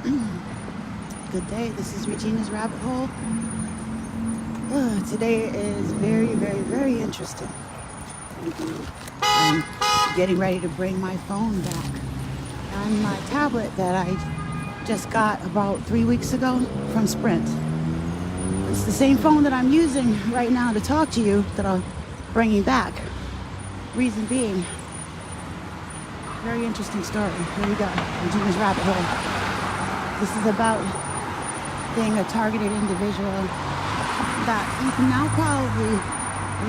Good day. This is Regina's Rabbit Hole. Today is very, very, very interesting. I'm getting ready to bring my phone back and my tablet that I just got about 3 weeks ago from Sprint. It's the same phone that I'm using right now to talk to you that I'm bringing back. Reason being, very interesting story. Here we go. Regina's Rabbit Hole. This is about being a targeted individual that you can now probably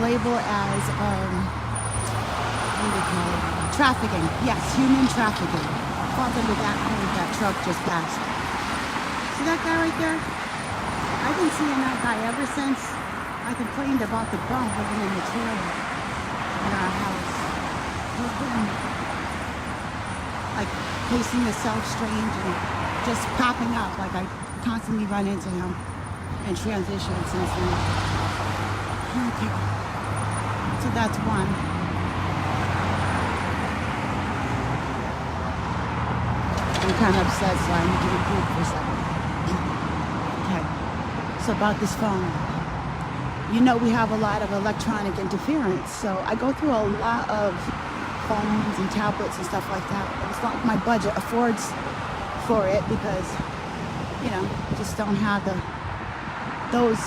label as, what do they call it? Trafficking. Yes, human trafficking. Falls under that code that truck just passed. See that guy right there? I've been seeing that guy ever since I complained about the bump living in the trailer in our house. He's been like pacing himself strange and just popping up. Like I constantly run into him in transition since then. Okay. So that's one. I'm kind of upset, so I need to regroup for a second. Okay. So about this phone. You know we have a lot of electronic interference, so I go through a lot of phones and tablets and stuff like that. It's not like my budget affords for it because, you know, just don't have those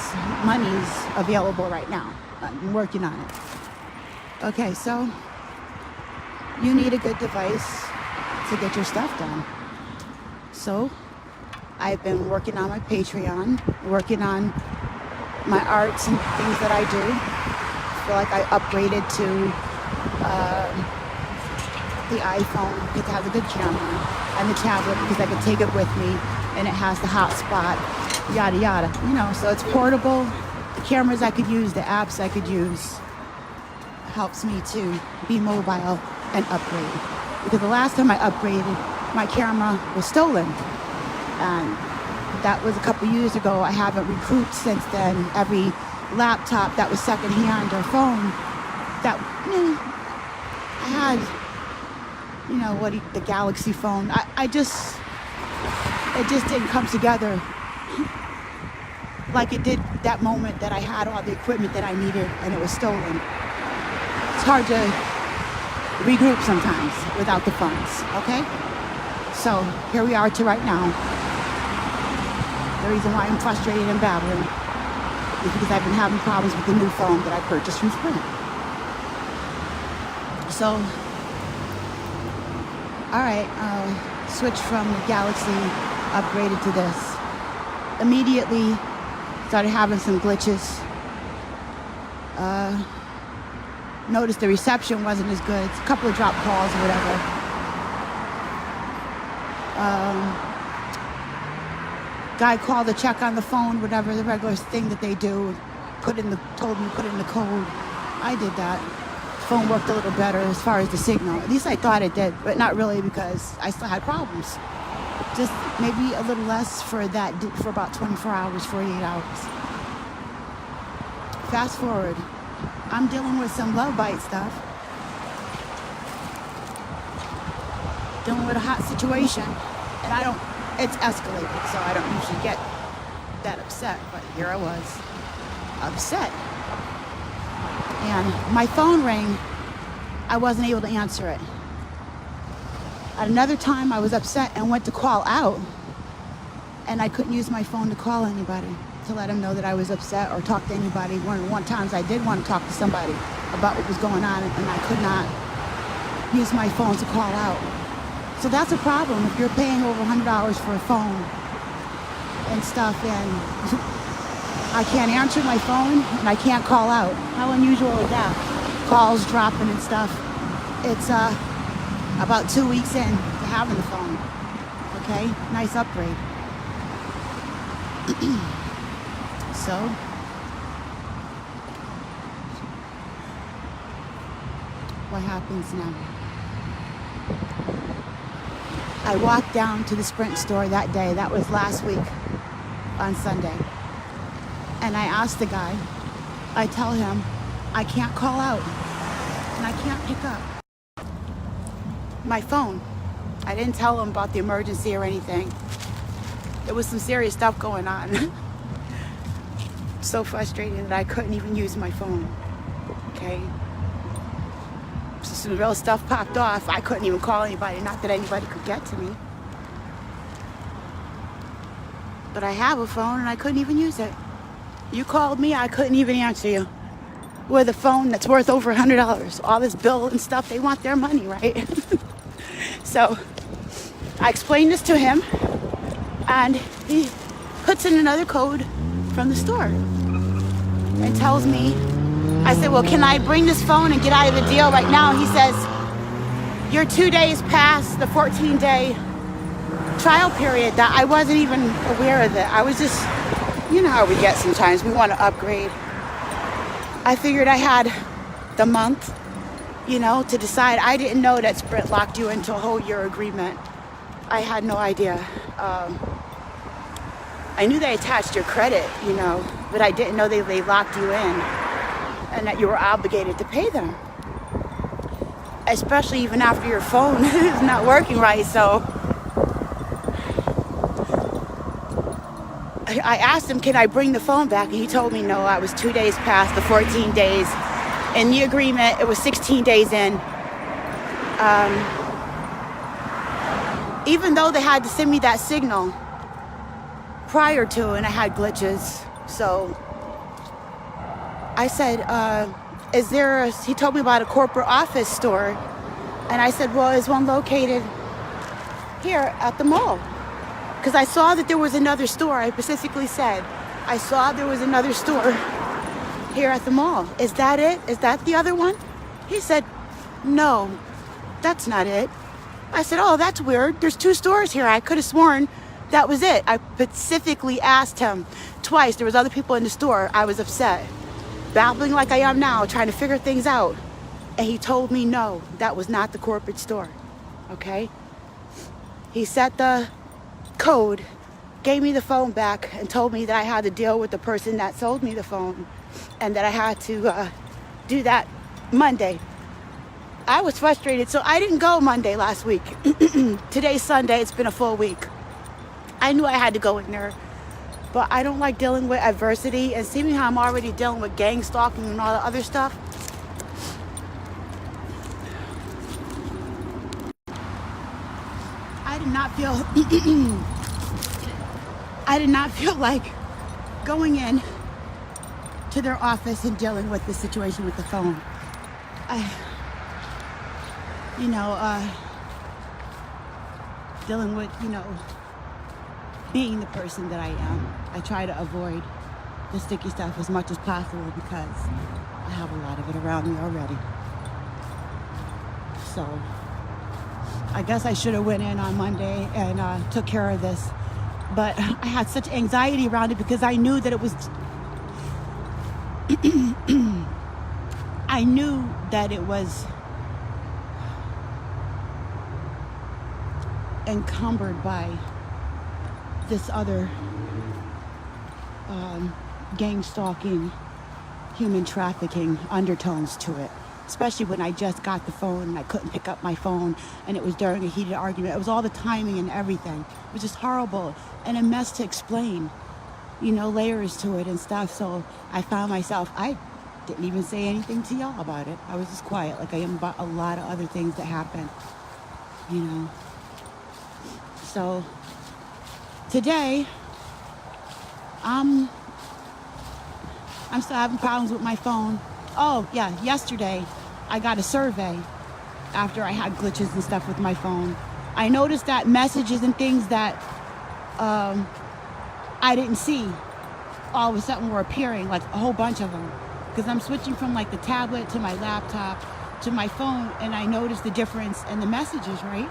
monies available right now. I'm working on it. Okay, so you need a good device to get your stuff done. So I've been working on my Patreon, working on my arts and things that I do. I feel like I upgraded to the iPhone because it has a good camera, and the tablet because I can take it with me and it has the hotspot, yada yada. You know, so it's portable. The cameras I could use, the apps I could use, helps me to be mobile and upgrade. Because the last time I upgraded, my camera was stolen, and that was a couple years ago. I haven't recouped since then. Every laptop that was secondhand or phone that I had, the Galaxy phone. It just didn't come together like it did that moment that I had all the equipment that I needed and it was stolen. It's hard to regroup sometimes without the funds, okay? So here we are to right now. The reason why I'm frustrated and babbling is because I've been having problems with the new phone that I purchased from Sprint. So, all right, switch from the Galaxy, upgraded to this. Immediately started having some glitches. Noticed the reception wasn't as good. A couple of drop calls or whatever. Guy called to check on the phone, whatever the regular thing that they do. Told me put in the code. I did that. Phone worked a little better as far as the signal. At least I thought it did, but not really because I still had problems. Just maybe a little less for about 24 hours, 48 hours. Fast forward. I'm dealing with some love bite stuff. Dealing with a hot situation. And it's escalated, so I don't usually get that upset. But here I was, upset. And my phone rang. I wasn't able to answer it. At another time, I was upset and went to call out. And I couldn't use my phone to call anybody to let them know that I was upset or talk to anybody. One times I did want to talk to somebody about what was going on, and I could not use my phone to call out. So that's a problem if you're paying over $100 for a phone and stuff, and I can't answer my phone and I can't call out. How unusual is that? Calls dropping and stuff. It's about 2 weeks in to having the phone. Okay, nice upgrade. So, what happens now? I walked down to the Sprint store that day. That was last week on Sunday. And I asked the guy, I tell him, I can't call out and I can't pick up my phone. I didn't tell him about the emergency or anything. There was some serious stuff going on. So frustrated that I couldn't even use my phone. Okay? So some real stuff popped off. I couldn't even call anybody. Not that anybody could get to me. But I have a phone and I couldn't even use it. You called me, I couldn't even answer you. With a phone that's worth over $100. All this bill and stuff, they want their money, right? So I explained this to him, and he puts in another code from the store and tells me, I said, well, can I bring this phone and get out of the deal right now? He says, you're 2 days past the 14-day trial period. That I wasn't even aware of it. I was just, you know how we get sometimes. We want to upgrade. I figured I had the month, you know, to decide. I didn't know that Sprint locked you into a whole year agreement. I had no idea. I knew they attached your credit, you know, but I didn't know they locked you in and that you were obligated to pay them. Especially even after your phone is not working right. So I asked him, can I bring the phone back? And he told me no, I was 2 days past the 14 days. In the agreement, it was 16 days in. Even though they had to send me that signal prior to, and I had glitches. So I said, he told me about a corporate office store. And I said, well, is one located here at the mall? Because I saw that there was another store. I specifically said, I saw there was another store here at the mall. Is that it? Is that the other one? He said, no, that's not it. I said, oh, that's weird. There's 2 stores here. I could have sworn that was it. I specifically asked him twice. There was other people in the store. I was upset, babbling like I am now, trying to figure things out. And he told me, no, that was not the corporate store. Okay? He set the code, gave me the phone back, and told me that I had to deal with the person that sold me the phone and that I had to do that Monday. I was frustrated, so I didn't go Monday last week. Today's Sunday. It's been a full week. I knew I had to go in there, but I don't like dealing with adversity, and seeing how I'm already dealing with gang stalking and all the other stuff. I did not feel like going in to their office and dealing with the situation with the phone. Dealing with, being the person that I am. I try to avoid the sticky stuff as much as possible because I have a lot of it around me already. So I guess I should have went in on Monday and took care of this. But I had such anxiety around it because I knew that it was... I knew that it was encumbered by this other gang stalking, human trafficking undertones to it. Especially when I just got the phone and I couldn't pick up my phone and it was during a heated argument. It was all the timing and everything. It was just horrible and a mess to explain, layers to it and stuff. So I found myself, I didn't even say anything to y'all about it. I was just quiet like I am about a lot of other things that happened, So today, I'm still having problems with my phone. Oh, yeah, yesterday I got a survey after I had glitches and stuff with my phone. I noticed that messages and things that I didn't see all of a sudden were appearing, like a whole bunch of them. Because I'm switching from like the tablet to my laptop to my phone, and I noticed the difference in the messages, right?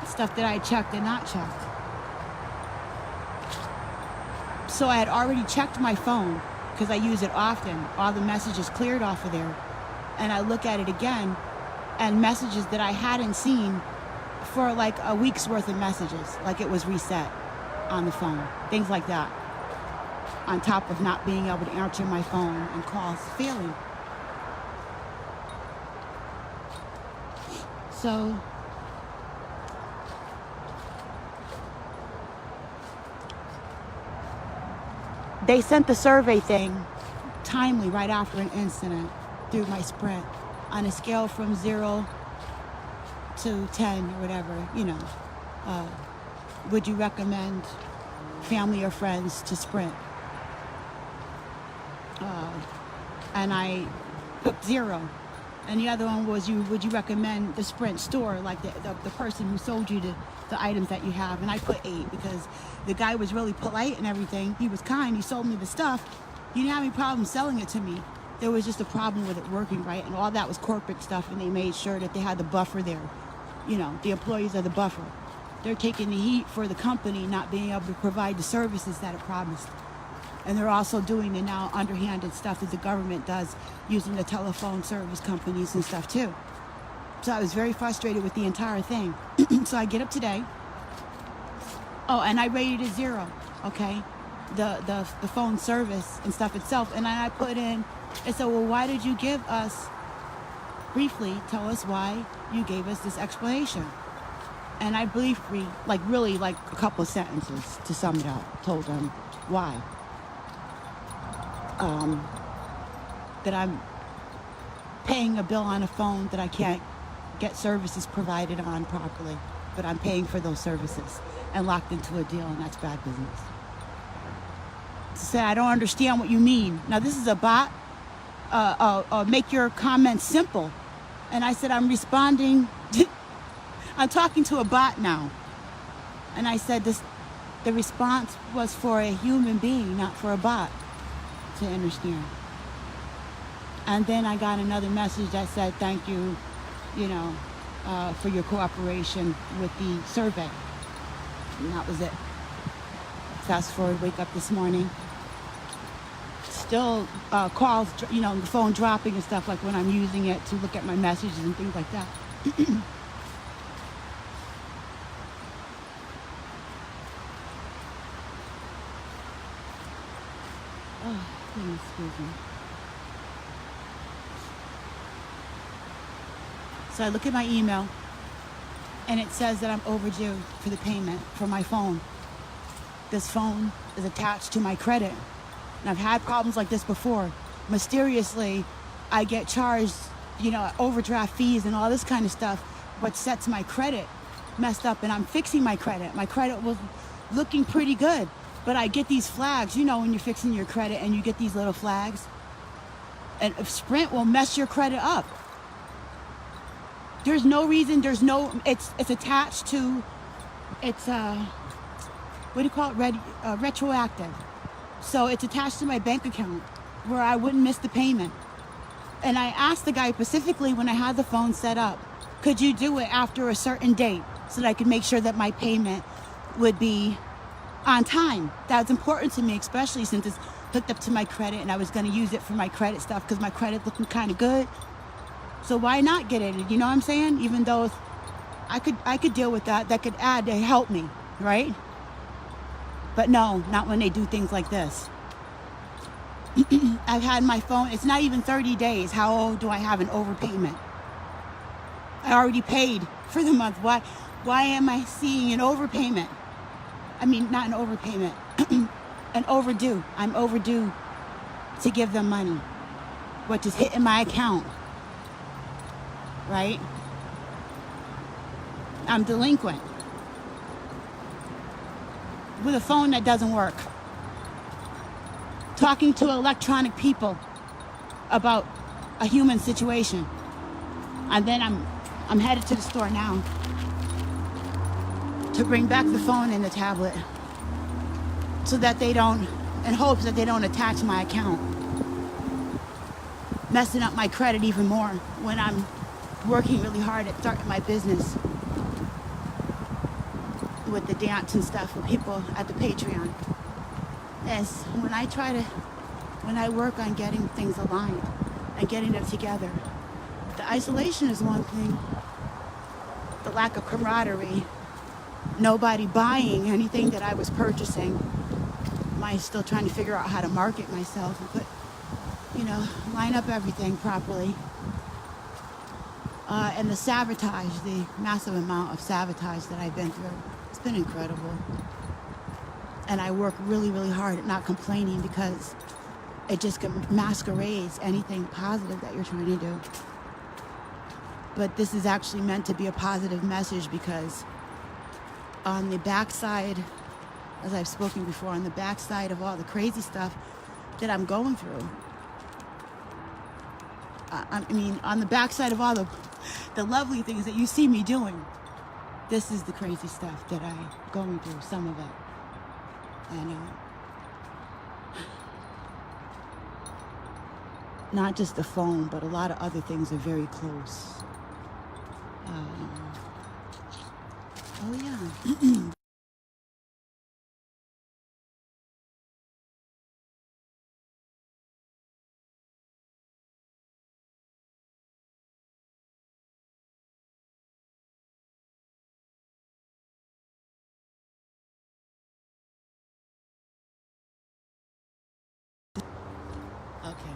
Stuff that I checked and not checked. So I had already checked my phone because I use it often. All the messages cleared off of there. And I look at it again, and messages that I hadn't seen for like a week's worth of messages, like it was reset on the phone, things like that. On top of not being able to answer my phone and calls failing. So they sent the survey thing timely right after an incident through my Sprint on a scale from 0 to 10 or whatever, uh, would you recommend family or friends to Sprint? And I put 0. And the other one was, would you recommend the Sprint store, like the person who sold you the items that you have? And I put 8 because the guy was really polite and everything. He was kind. He sold me the stuff. He didn't have any problem selling it to me. There was just a problem with it working right. And all that was corporate stuff. And they made sure that they had the buffer there. The employees are the buffer. They're taking the heat for the company not being able to provide the services that it promised. And they're also doing the now underhanded stuff that the government does using the telephone service companies and stuff too. So I was very frustrated with the entire thing. So I get up today. Oh, and I rated it 0, okay? The phone service and stuff itself. And then I put in, I said, well, why did you give us, briefly tell us why you gave us this explanation? And I briefly, really a couple of sentences to sum it up, told them why. That I'm paying a bill on a phone that I can't get services provided on properly, but I'm paying for those services and locked into a deal, and that's bad business. To say, I don't understand what you mean. Now, this is a bot. Make your comments simple. And I said, I'm responding. I'm talking to a bot now. And I said, the response was for a human being, not for a bot to understand. And then I got another message that said, thank you, for your cooperation with the survey. And that was it. Fast forward, wake up this morning. Still calls, the phone dropping and stuff, like when I'm using it to look at my messages and things like that. Oh, please excuse me. So I look at my email, and it says that I'm overdue for the payment for my phone. This phone is attached to my credit. And I've had problems like this before. Mysteriously, I get charged, overdraft fees and all this kind of stuff, what sets my credit messed up, and I'm fixing my credit. My credit was looking pretty good, but I get these flags, when you're fixing your credit and you get these little flags. And Sprint will mess your credit up. There's no reason, it's attached to, it's, what do you call it, retroactive. So it's attached to my bank account where I wouldn't miss the payment. And I asked the guy specifically when I had the phone set up, could you do it after a certain date so that I could make sure that my payment would be on time? That's important to me, especially since it's hooked up to my credit and I was going to use it for my credit stuff because my credit looking kind of good. So why not get it? You know what I'm saying? Even though I could deal with that. That could add to help me, right? But no, not when they do things like this. I've had my phone, it's not even 30 days. How do I have an overpayment? I already paid for the month. Why am I seeing an overpayment? I mean, not an overpayment, an overdue. I'm overdue to give them money, which is hitting my account, right? I'm delinquent with a phone that doesn't work. Talking to electronic people about a human situation. And then I'm headed to the store now to bring back the phone and the tablet so that they don't, in hopes that they don't attach my account, messing up my credit even more when I'm working really hard at starting my business with the dance and stuff with people at the Patreon. As when I work on getting things aligned and getting them together, the isolation is one thing, the lack of camaraderie, nobody buying anything that I was purchasing. I'm still trying to figure out how to market myself and put, line up everything properly. And the sabotage, the massive amount of sabotage that I've been through, it's been incredible. And I work really, really hard at not complaining because it just masquerades anything positive that you're trying to do. But this is actually meant to be a positive message, because on the backside, as I've spoken before, on the backside of all the crazy stuff that I'm going through, I mean, on the backside of all the lovely things that you see me doing, this is the crazy stuff that I'm going through, some of it. And not just the phone, but a lot of other things are very close. Oh yeah. Okay,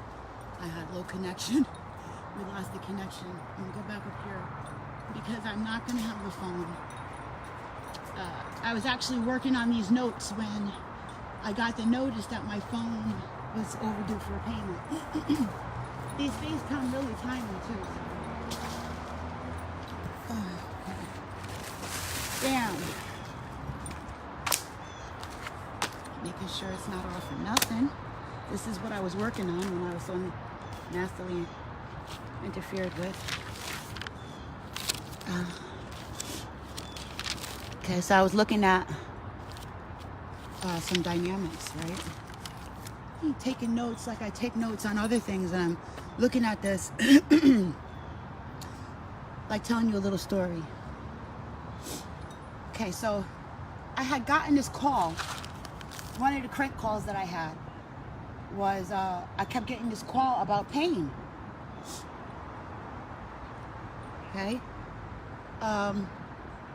I had low connection. We lost the connection. I'm gonna go back up here because I'm not gonna have the phone. I was actually working on these notes when I got the notice that my phone was overdue for a payment. These things come really timely too. Okay. Damn. Making sure it's not off for nothing. This is what I was working on when I was so nastily interfered with. Okay, so I was looking at some dynamics, right? I'm taking notes like I take notes on other things, and I'm looking at this like telling you a little story. Okay, so I had gotten this call. One of the crank calls that I had was I kept getting this call about pain. Okay,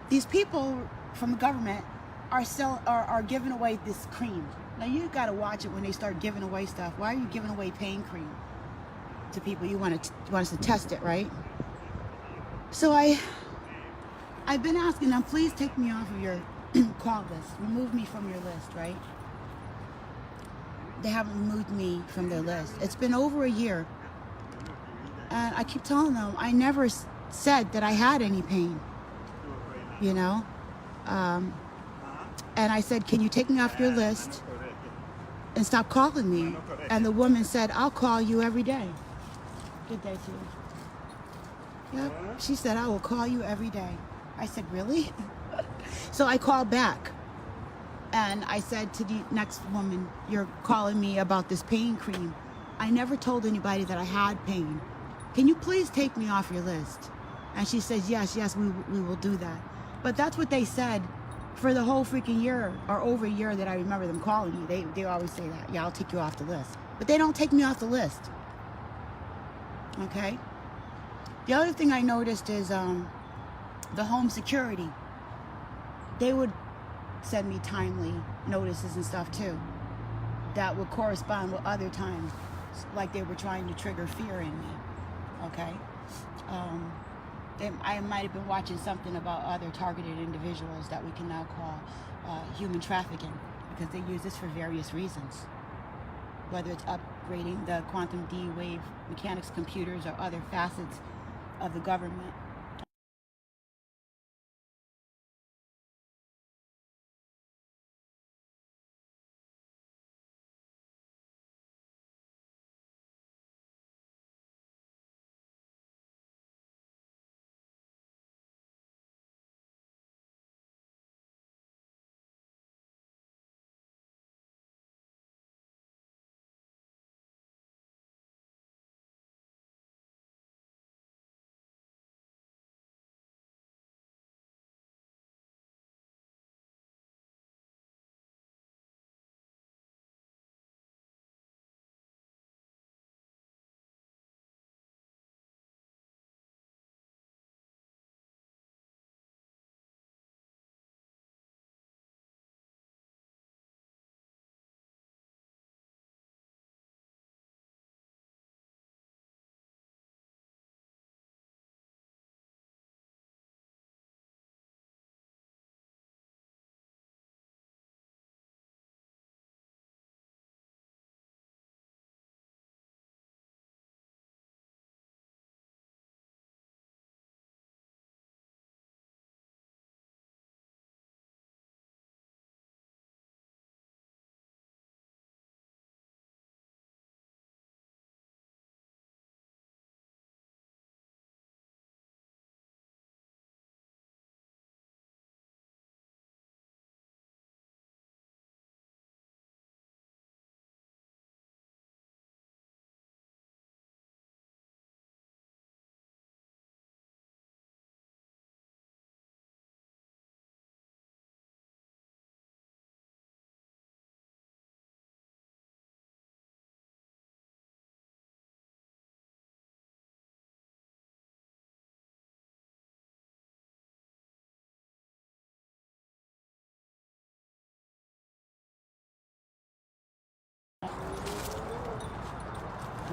these people from the government are giving away this cream. Now you gotta watch it when they start giving away stuff. Why are you giving away pain cream to people? You want us to test it, right? So I've been asking them, please take me off of your call list. Remove me from your list, right? They haven't removed me from their list. It's been over a year. And I keep telling them, I never said that I had any pain, you know? And I said, can you take me off your list and stop calling me? And the woman said, I'll call you every day. Good day to you. Yep. She said, I will call you every day. I said, really? So I called back. And I said to the next woman, you're calling me about this pain cream. I never told anybody that I had pain. Can you please take me off your list? And she says, yes, we will do that. But that's what they said for the whole freaking year, or over a year that I remember them calling me. They always say that. Yeah, I'll take you off the list. But they don't take me off the list. Okay? The other thing I noticed is the home security. They would send me timely notices and stuff too that would correspond with other times, like they were trying to trigger fear in me. Okay, I might have been watching something about other targeted individuals that we can now call human trafficking, because they use this for various reasons, whether it's upgrading the quantum D-wave mechanics computers or other facets of the government.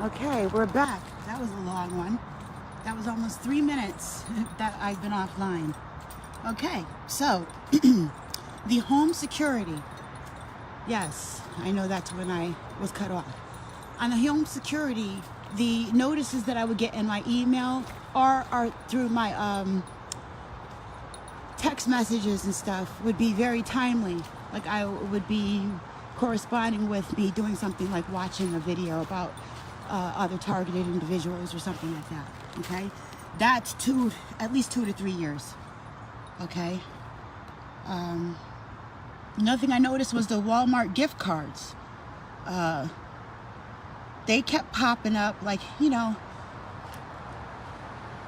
Okay, we're back. That was a long one. That was almost 3 minutes that I've been offline. Okay, so the home security. Yes, I know that's when I was cut off. On the home security, the notices that I would get in my email or through my text messages and stuff would be very timely. Like I would be corresponding with me doing something like watching a video about other targeted individuals or something like that. Okay, that's at least 2 to 3 years. Okay. Another thing I noticed was the Walmart gift cards. They kept popping up, like,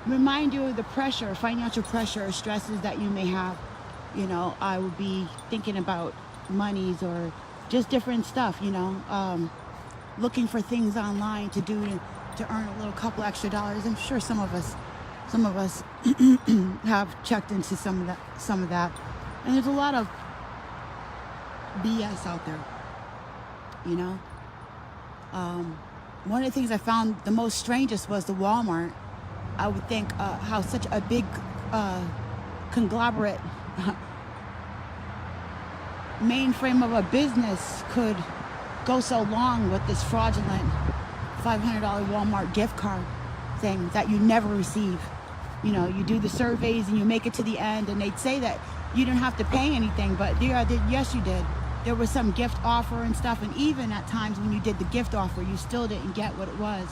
remind you of the pressure, financial pressure or stresses that you may have. I would be thinking about monies or just different stuff, looking for things online to do to earn a little couple extra dollars. I'm sure some of us have checked into some of that. And there's a lot of BS out there, One of the things I found the most strangest was the Walmart. I would think how such a big conglomerate mainframe of a business could go so long with this fraudulent $500 Walmart gift card thing that you never receive. You do the surveys and you make it to the end, and they'd say that you didn't have to pay anything, but yes, you did. There was some gift offer and stuff, and even at times when you did the gift offer, you still didn't get what it was.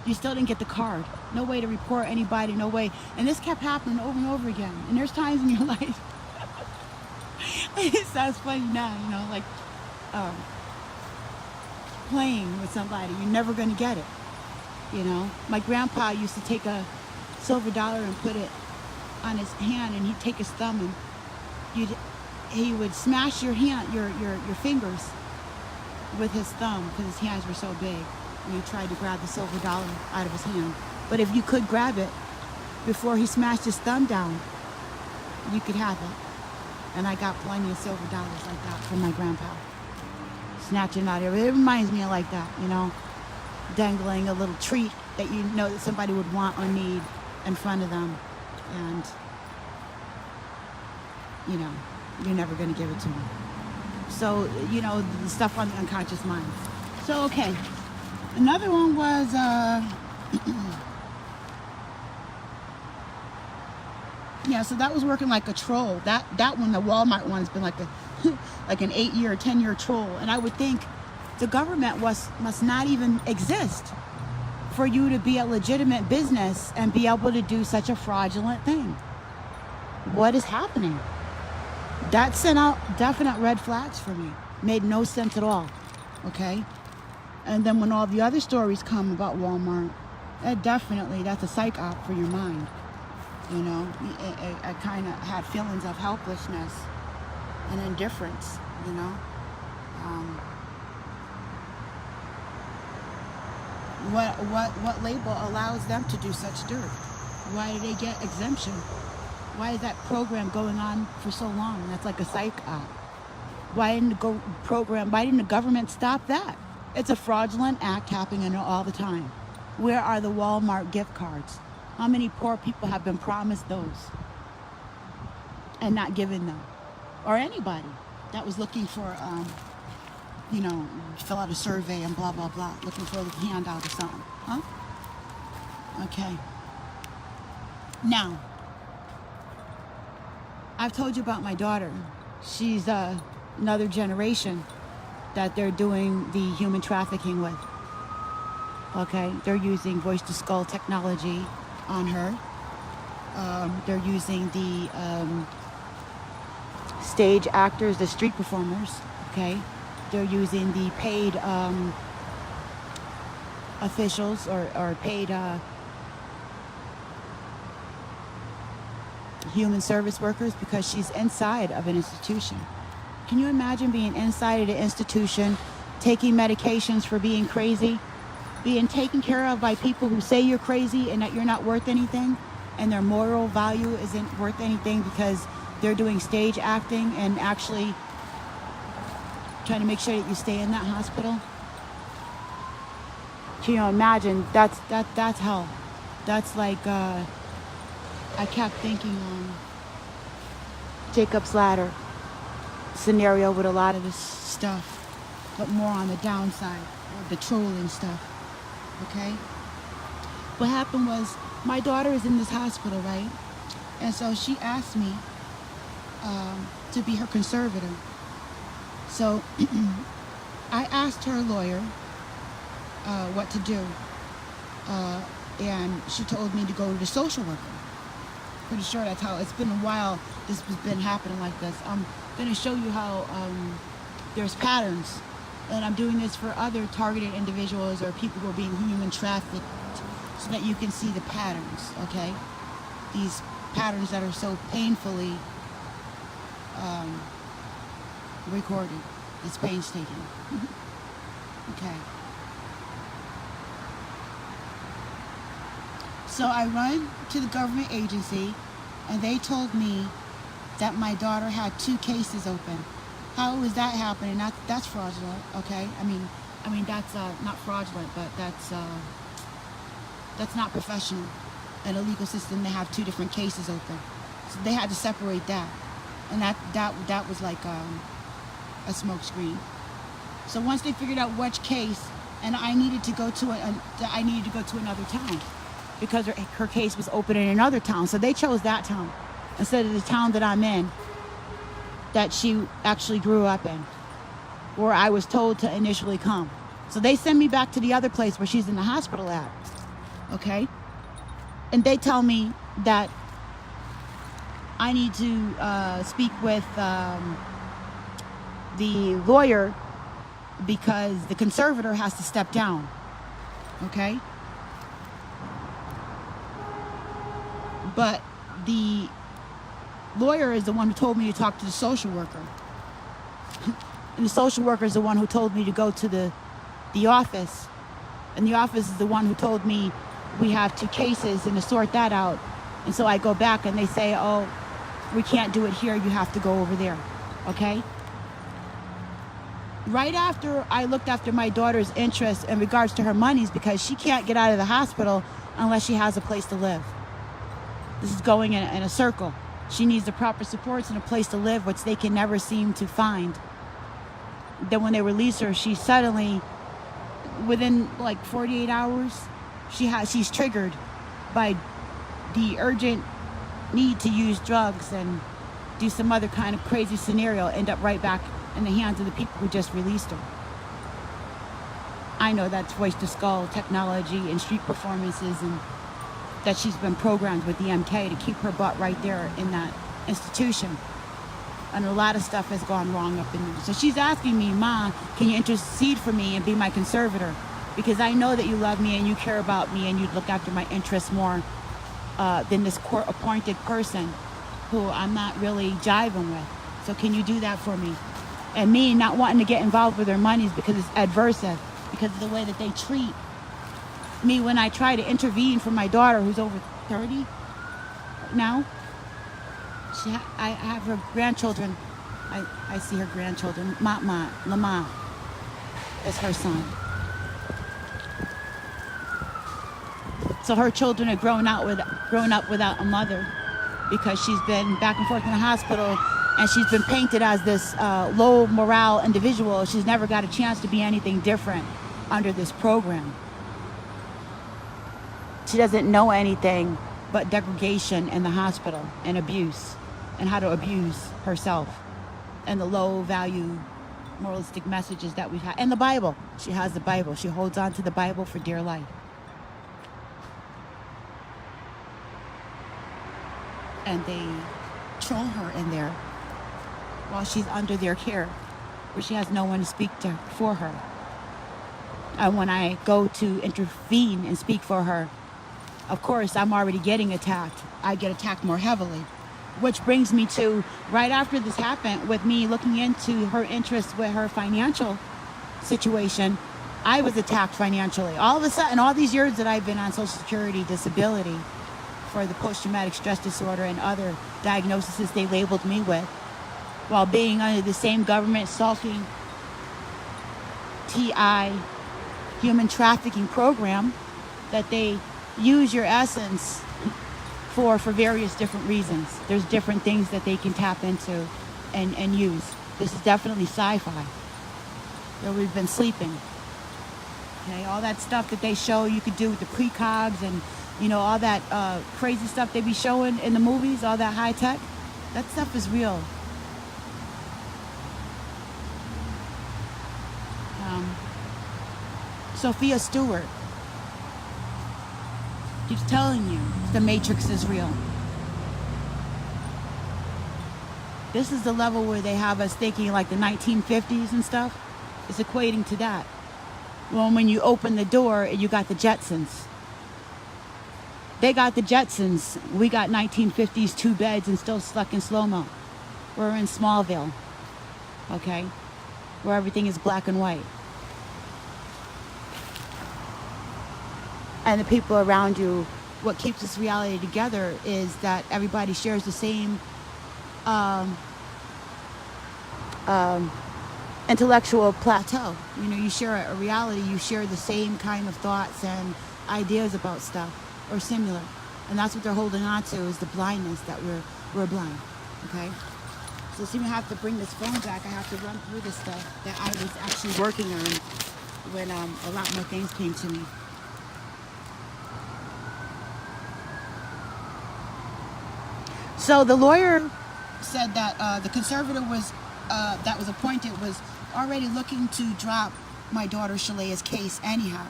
You still didn't get the card. No way to report anybody, no way. And this kept happening over and over again. And there's times in your life, it sounds funny now, like playing with somebody. You're never going to get it. My grandpa used to take a silver dollar and put it on his hand, and he'd take his thumb and he would smash your hand, your fingers with his thumb because his hands were so big. And he tried to grab the silver dollar out of his hand. But if you could grab it before he smashed his thumb down, you could have it. And I got plenty of silver dollars like that from my grandpa. Snatching out of it. It reminds me of like that, dangling a little treat that that somebody would want or need in front of them. And, you're never going to give it to them. So, the stuff on the unconscious mind. So, okay. Another one was, so that was working like a troll. That one, the Walmart one's been like like an 8-year or 10-year troll. And I would think the government must not even exist for you to be a legitimate business and be able to do such a fraudulent thing. What is happening? That sent out definite red flags for me. Made no sense at all. Okay? And then when all the other stories come about Walmart, that's a psych op for your mind. I kind of had feelings of helplessness and indifference, What label allows them to do such dirt? Why do they get exemption? Why is that program going on for so long? That's like a psych op. Why didn't the government stop that? It's a fraudulent act happening all the time. Where are the Walmart gift cards? How many poor people have been promised those and not given them? Or anybody that was looking for, fill out a survey and blah, blah, blah, looking for a handout or something. Huh? Okay. Now, I've told you about my daughter. She's another generation that they're doing the human trafficking with. Okay, they're using voice-to-skull technology on her. They're using the stage actors, the street performers. Okay, they're using the paid officials or paid human service workers because she's inside of an institution. Can you imagine being inside of the institution, taking medications for being crazy, being taken care of by people who say you're crazy and that you're not worth anything, and their moral value isn't worth anything because they're doing stage acting and actually trying to make sure that you stay in that hospital? can you imagine? That's hell. That's like I kept thinking Jacob's ladder scenario with a lot of this stuff, but more on the downside, or the trolling stuff. Okay. What happened was my daughter is in this hospital, right? And so she asked me to be her conservator. So I asked her lawyer what to do, and she told me to go to the social worker. Pretty sure that's how it's been a while this has been happening like this. I'm going to show you how there's patterns, and I'm doing this for other targeted individuals or people who are being human trafficked, so that you can see the patterns. Okay, these patterns that are so painfully recorded. It's painstaking. Okay. So I run to the government agency, and they told me that my daughter had 2 cases open. How is that happening? That's fraudulent. Okay. I mean that's not fraudulent, but that's not professional. In a legal system, they have 2 different cases open, so they had to separate that, and that was like a smoke screen. So once they figured out which case, and I needed to go to another town because her case was open in another town, so they chose that town instead of the town that I'm in, that she actually grew up in, where I was told to initially come. So they send me back to the other place where she's in the hospital at. Okay, and they tell me that I need to speak with the lawyer because the conservator has to step down. Okay, but the lawyer is the one who told me to talk to the social worker, and the social worker is the one who told me to go to the office, and the office is the one who told me we have 2 cases and to sort that out. And so I go back and they say, oh, we can't do it here, you have to go over there. Okay, right after I looked after my daughter's interests in regards to her monies, because she can't get out of the hospital unless she has a place to live. This is going in a circle. She needs the proper supports and a place to live, which they can never seem to find. Then when they release her, she suddenly, within like 48 hours, she's triggered by the urgent need to use drugs and do some other kind of crazy scenario, end up right back in the hands of the people who just released her. I know that's voice to skull technology and street performances, and that she's been programmed with the MK to keep her butt right there in that institution. And a lot of stuff has gone wrong up in there. So she's asking me, Ma, can you intercede for me and be my conservator? Because I know that you love me and you care about me and you'd look after my interests more than this court-appointed person who I'm not really jiving with. So can you do that for me? And me not wanting to get involved with their monies because it's adversive, because of the way that they treat me when I try to intervene for my daughter who's over 30 now. I have her grandchildren. I see her grandchildren. Lama is her son. So her children are grown up without a mother, because she's been back and forth in the hospital, and she's been painted as this low morale individual. She's never got a chance to be anything different under this program. She doesn't know anything but degradation in the hospital and abuse, and how to abuse herself, and the low value moralistic messages that we've had. And the Bible. She has the Bible. She holds on to the Bible for dear life. And they troll her in there while she's under their care, where she has no one to speak to for her. And when I go to intervene and speak for her, of course, I'm already getting attacked. I get attacked more heavily, which brings me to right after this happened with me looking into her interests with her financial situation, I was attacked financially. All of a sudden, all these years that I've been on Social Security disability for the post-traumatic stress disorder and other diagnoses they labeled me with, while being under the same government sulking TI human trafficking program that they use your essence for various different reasons. There's different things that they can tap into and use. This is definitely sci-fi. So we've been sleeping. Okay, all that stuff that they show you could do with the precogs and all that crazy stuff they be showing in the movies, all that high tech, that stuff is real. Sophia Stewart keeps telling you the Matrix is real. This is the level where they have us thinking like the 1950s and stuff. It's equating to that. Well, when you open the door, you got the Jetsons. They got the Jetsons. We got 1950s 2 beds and still stuck in slow-mo. We're in Smallville, okay? Where everything is black and white. And the people around you, what keeps this reality together is that everybody shares the same intellectual plateau. You share a reality, you share the same kind of thoughts and ideas about stuff, or similar. And that's what they're holding on to, is the blindness that we're blind. Okay? So see, I have to bring this phone back. I have to run through this stuff that I was actually working on when a lot more things came to me. So the lawyer said that the conservator that was appointed was already looking to drop my daughter Shalea's case anyhow.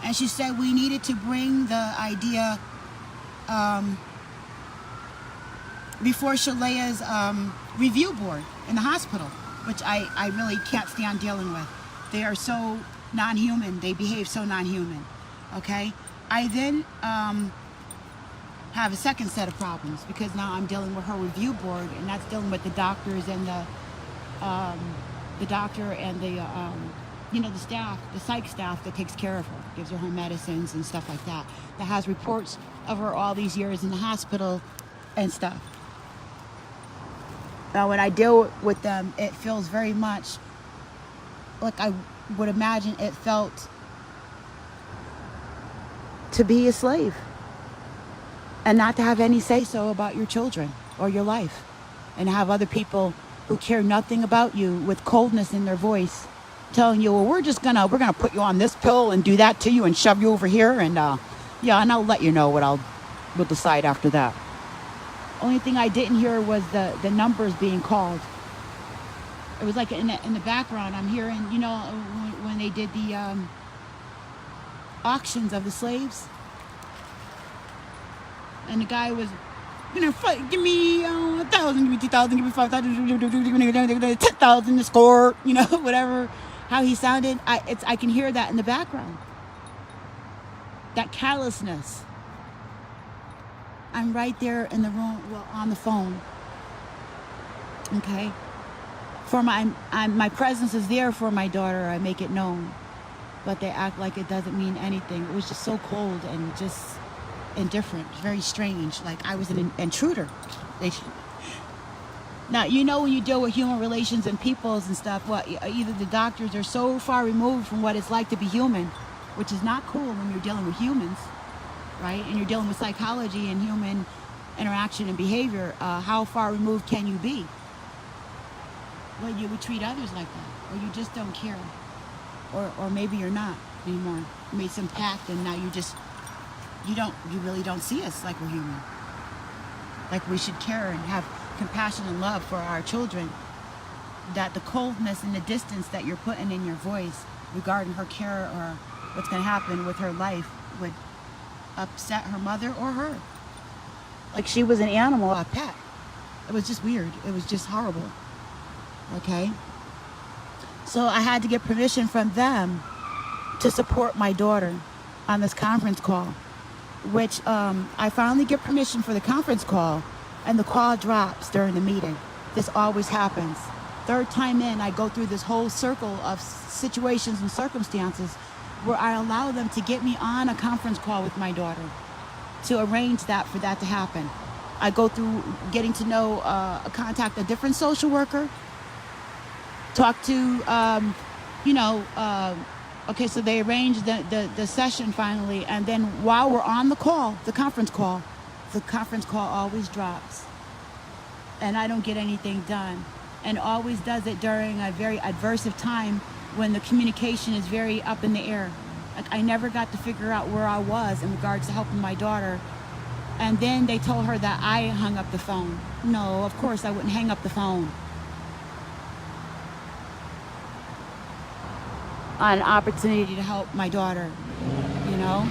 And she said we needed to bring the idea before Shalea's review board in the hospital, which I really can't stand dealing with. They are so non-human. They behave so non-human. Okay? I then have a second set of problems, because now I'm dealing with her review board, and that's dealing with the doctors and the doctor and the staff, the psych staff that takes care of her, gives her home medicines and stuff like that, that has reports of her all these years in the hospital and stuff. Now, when I deal with them, it feels very much like I would imagine it felt to be a slave and not to have any say-so about your children or your life, and have other people who care nothing about you with coldness in their voice telling you, well, we're gonna put you on this pill and do that to you and shove you over here, and and I'll let you know what we'll decide after that. Only thing I didn't hear was the numbers being called. It was like in the background I'm hearing, when they did the auctions of the slaves, and the guy was, fight, give me 1,000, give me 2,000, give me 5,000, give me 10,000 to score, whatever. How he sounded, I can hear that in the background. That callousness. I'm right there in the room, on the phone. Okay. My presence is there for my daughter. I make it known, but they act like it doesn't mean anything. It was just so cold and just indifferent, very strange, like I was an intruder. Now, when you deal with human relations and peoples and stuff, either the doctors are so far removed from what it's like to be human, which is not cool when you're dealing with humans, right? And you're dealing with psychology and human interaction and behavior. How far removed can you be? Well, you would treat others like that, or you just don't care, or maybe you're not anymore. You made some pact, and now you really don't see us like we're human. Like we should care and have compassion and love for our children. That the coldness and the distance that you're putting in your voice regarding her care or what's going to happen with her life would upset her mother or her. Like she was an animal, a pet. It was just weird. It was just horrible. Okay? So I had to get permission from them to support my daughter on this conference call, which I finally get permission for the conference call, and the call drops during the meeting. This always happens. Third time in, I go through this whole circle of situations and circumstances where I allow them to get me on a conference call with my daughter to arrange for that to happen. I go through getting to know, contact a different social worker, talk to, Okay, so they arranged the session finally, and then while we're on the call, the conference call always drops, and I don't get anything done, and always does it during a very adversive time when the communication is very up in the air. Like, I never got to figure out where I was in regards to helping my daughter, and then they told her that I hung up the phone. No, of course I wouldn't hang up the phone on an opportunity to help my daughter, you know?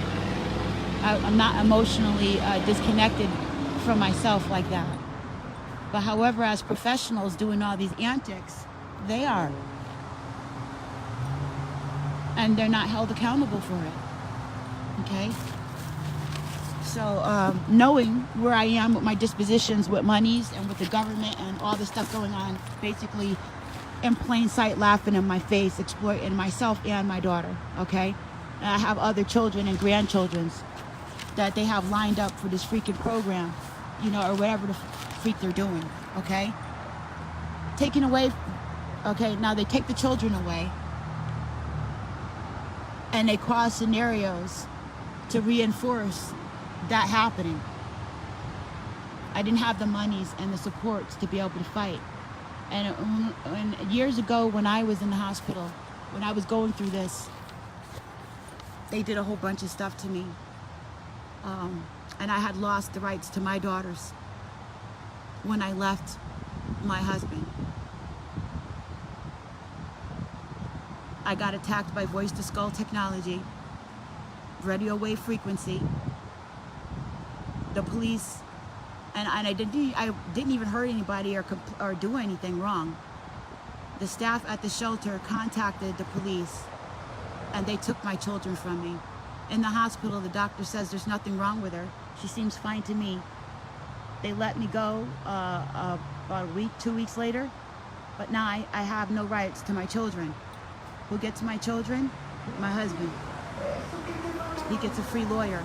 I'm not emotionally disconnected from myself like that. But however, as professionals doing all these antics, they are. And they're not held accountable for it, okay? So knowing where I am with my dispositions, with monies, and with the government and all the stuff going on, basically in plain sight, laughing in my face, exploiting myself and my daughter, okay? And I have other children and grandchildren's that they have lined up for this freaking program, you know, or whatever the freak they're doing, okay? Taken away, okay, now they take the children away and they cause scenarios to reinforce that happening. I didn't have the monies and the supports to be able to fight. And years ago when I was in the hospital, when I was going through this, they did a whole bunch of stuff to me. And I had lost the rights to my daughters when I left my husband. I got attacked by voice-to-skull technology, radio wave frequency, the police, and I didn't even hurt anybody or do anything wrong. The staff at the shelter contacted the police, and they took my children from me. In the hospital, the doctor says there's nothing wrong with her. She seems fine to me. They let me go about a week, 2 weeks later, but now I have no rights to my children. Who gets my children? My husband. He gets a free lawyer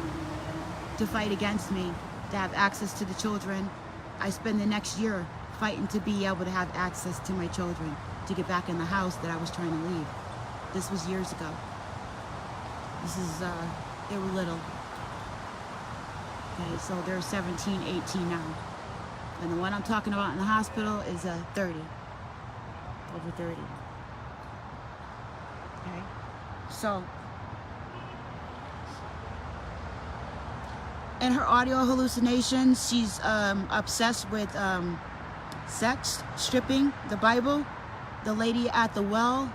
to fight against me, to have access to the children. I spend the next year fighting to be able to have access to my children, to get back in the house that I was trying to leave. This was years ago. This is, they were little. Okay, so they're 17, 18 now. And the one I'm talking about in the hospital is 30. Over 30. Okay, so in her audio hallucinations, she's obsessed with sex, stripping, the Bible, the lady at the well.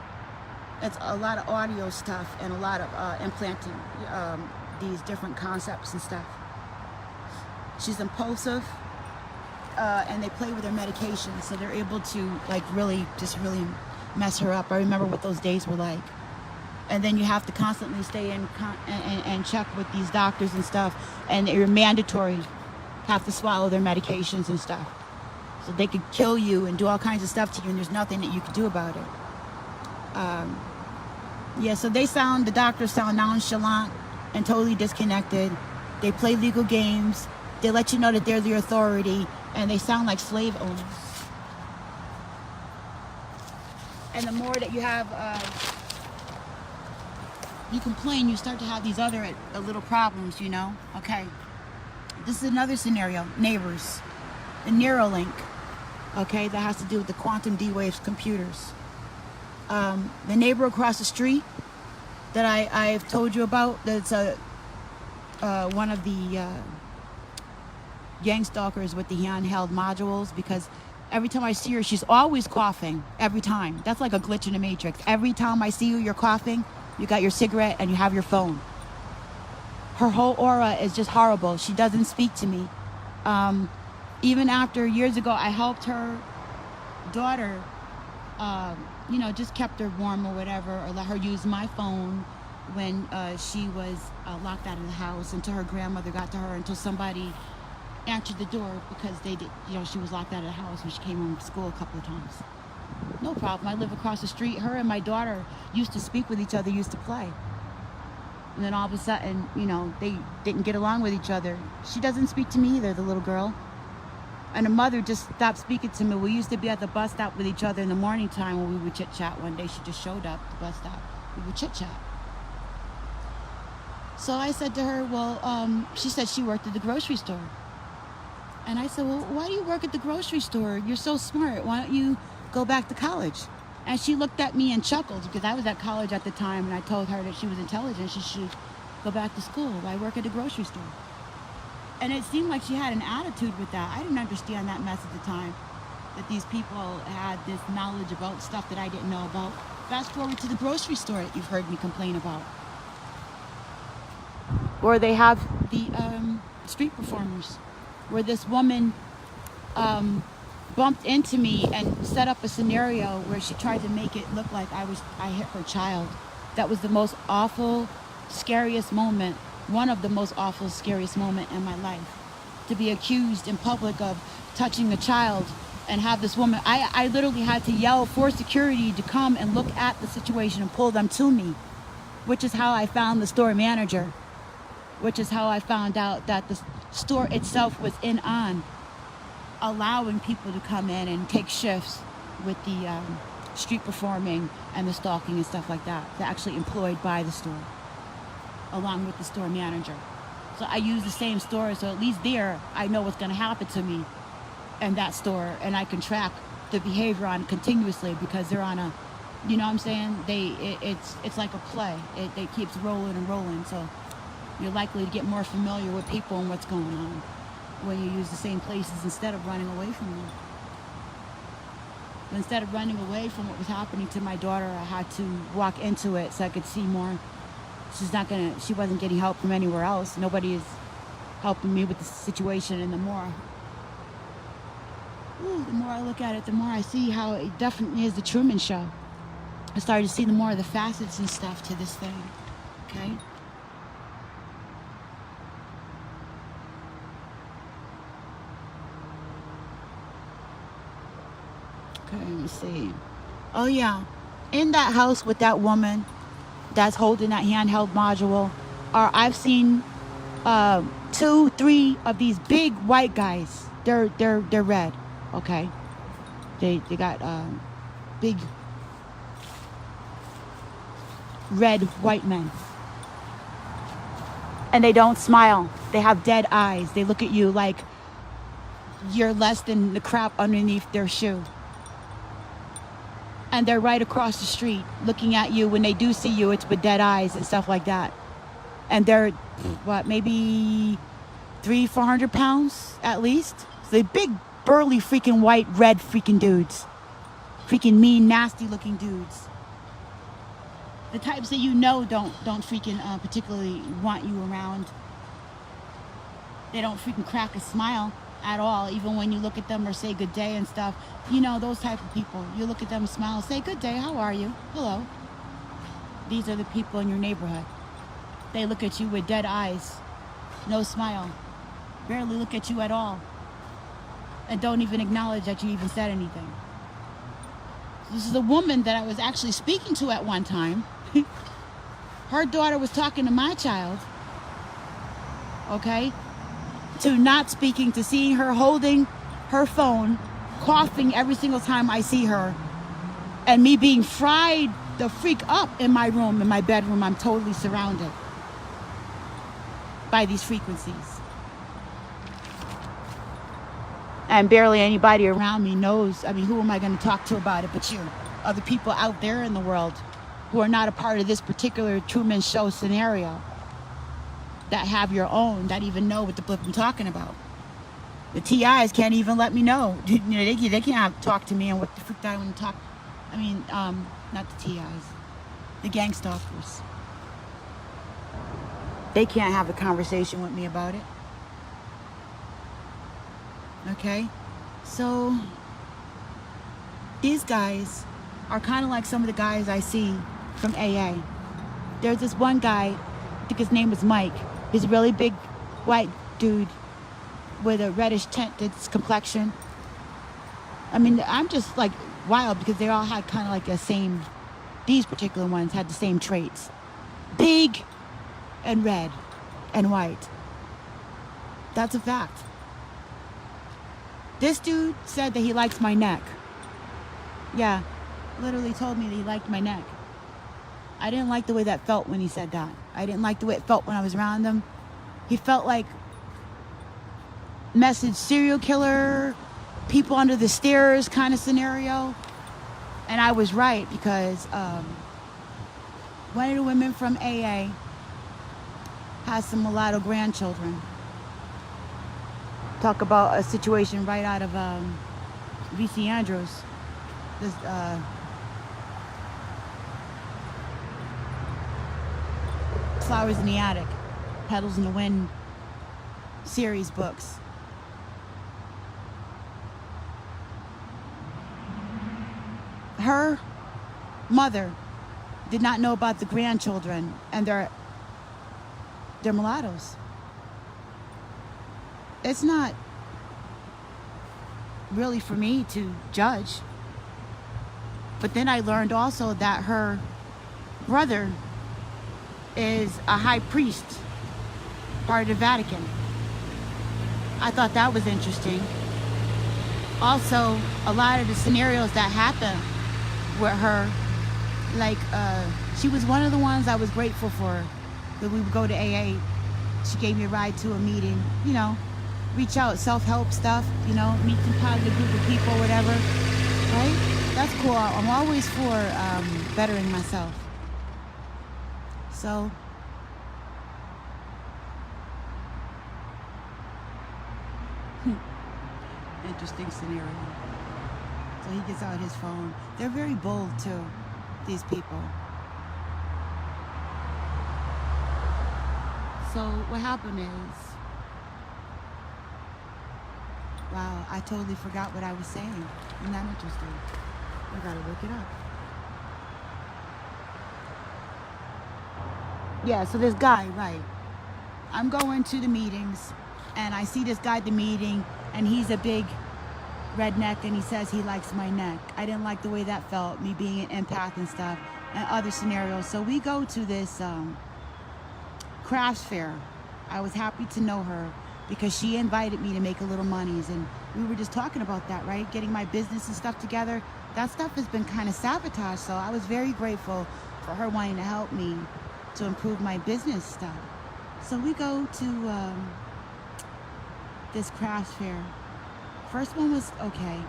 It's a lot of audio stuff and a lot of implanting these different concepts and stuff. She's impulsive, and they play with her medication, so they're able to like really mess her up. I remember what those days were like. And then you have to constantly stay in and check with these doctors and stuff, and you're mandatory, have to swallow their medications and stuff. So they could kill you and do all kinds of stuff to you, and there's nothing that you can do about it. Yeah, so the doctors sound nonchalant and totally disconnected. They play legal games. They let you know that they're the authority, and they sound like slave owners. And the more that you have, you complain, you start to have these other little problems, you know? Okay. This is another scenario. Neighbors. The Neuralink. Okay, that has to do with the quantum D-Waves computers. The neighbor across the street that I've told you about, that's one of the gang stalkers with the handheld modules, because every time I see her, she's always coughing. Every time. That's like a glitch in the matrix. Every time I see you, you're coughing. You got your cigarette and you have your phone. Her whole aura is just horrible. She doesn't speak to me. Even after years ago, I helped her daughter, you know, just kept her warm or whatever, or let her use my phone when she was locked out of the house, until her grandmother got to her, until somebody answered the door, because they did, you know, she was locked out of the house when she came home from school a couple of times. No problem. I live across the street. Her and my daughter used to speak with each other, used to play. And then all of a sudden, you know, they didn't get along with each other. She doesn't speak to me either, the little girl. And her mother just stopped speaking to me. We used to be at the bus stop with each other in the morning time when we would chit-chat. One day she just showed up at the bus stop. We would chit-chat. So I said to her, well, she said she worked at the grocery store. And I said, well, why do you work at the grocery store? You're so smart. Why don't you go back to college? And she looked at me and chuckled because I was at college at the time, and I told her that she was intelligent. She should go back to school. I work at the grocery store. And it seemed like she had an attitude with that. I didn't understand that mess at the time, that these people had this knowledge about stuff that I didn't know about. Fast forward to the grocery store that you've heard me complain about. Or they have the street performers, where this woman bumped into me and set up a scenario where she tried to make it look like I hit her child. That was the most awful, scariest moment, one of the most awful, scariest moment in my life. To be accused in public of touching a child and have this woman, I literally had to yell for security to come and look at the situation and pull them to me, which is how I found the store manager, which is how I found out that the store itself was in on allowing people to come in and take shifts with the street performing and the stalking and stuff like that. They're actually employed by the store along with the store manager. So I use the same store, so at least there I know what's going to happen to me in that store, and I can track the behavior on continuously because they're on a, you know what I'm saying? It's like a play. It keeps rolling and rolling, so you're likely to get more familiar with people and what's going on when you use the same places instead of running away from them. But instead of running away from what was happening to my daughter, I had to walk into it so I could see more. She wasn't getting help from anywhere else. Nobody is helping me with the situation, and the more I look at it, the more I see how it definitely is the Truman Show. I started to see the more of the facets and stuff to this thing, okay? Okay, let me see. Oh yeah, in that house with that woman that's holding that handheld module, I've seen 2, 3 of these big white guys. They're red, okay? They got big red white men, and they don't smile. They have dead eyes. They look at you like you're less than the crap underneath their shoe. And they're right across the street looking at you. When they do see you, it's with dead eyes and stuff like that. And they're, maybe 300-400 pounds at least? So they're big, burly, freaking white, red freaking dudes. Freaking mean, nasty looking dudes. The types that you know don't freaking particularly want you around. They don't freaking crack a smile at all, even when you look at them or say good day and stuff. You know, those type of people. You look at them, smile, say good day, how are you? Hello. These are the people in your neighborhood. They look at you with dead eyes, no smile, barely look at you at all, and don't even acknowledge that you even said anything. This is a woman that I was actually speaking to at one time. Her daughter was talking to my child, okay? To not speaking, to seeing her holding her phone, coughing every single time I see her, and me being fried the freak up in my room, in my bedroom. I'm totally surrounded by these frequencies. And barely anybody around me knows. I mean, who am I going to talk to about it but you? Other people out there in the world who are not a part of this particular Truman Show scenario, that have your own, that even know what the flip I'm talking about. The TIs can't even let me know. You know, they can't talk to me and what the frick I want to talk. I mean, not the TIs, the gang stalkers. They can't have a conversation with me about it. Okay? So, these guys are kind of like some of the guys I see from AA. There's this one guy, I think his name was Mike. He's a really big white dude with a reddish tinted complexion. I mean, I'm just like wild because they all had kind of like the same, these particular ones had the same traits. Big and red and white. That's a fact. This dude said that he likes my neck. Yeah, literally told me that he liked my neck. I didn't like the way that felt when he said that. I didn't like the way it felt when I was around him. He felt like message serial killer, people under the stairs kind of scenario. And I was right, because one of the women from AA has some mulatto grandchildren. Talk about a situation right out of V.C. Andrews. This, Flowers in the Attic, Petals in the Wind series books. Her mother did not know about the grandchildren, and they're mulattoes. It's not really for me to judge. But then I learned also that her brother is a high priest, part of the Vatican. I thought that was interesting. Also, a lot of the scenarios that happened with her, like she was one of the ones I was grateful for. That we would go to AA. She gave me a ride to a meeting, you know, reach out, self-help stuff, you know, meet some positive group of people, whatever, right? That's cool. I'm always for bettering myself. So, interesting scenario. So he gets out his phone. They're very bold too, these people. So what happened is, wow, I totally forgot what I was saying. Isn't that interesting? I gotta look it up. Yeah, so this guy, right. I'm going to the meetings, and I see this guy at the meeting, and he's a big redneck, and he says he likes my neck. I didn't like the way that felt, me being an empath and stuff, and other scenarios. So we go to this crafts fair. I was happy to know her because she invited me to make a little monies, and we were just talking about that, right? Getting my business and stuff together. That stuff has been kind of sabotaged, so I was very grateful for her wanting to help me to improve my business stuff. So we go to this crafts fair. First one was okay.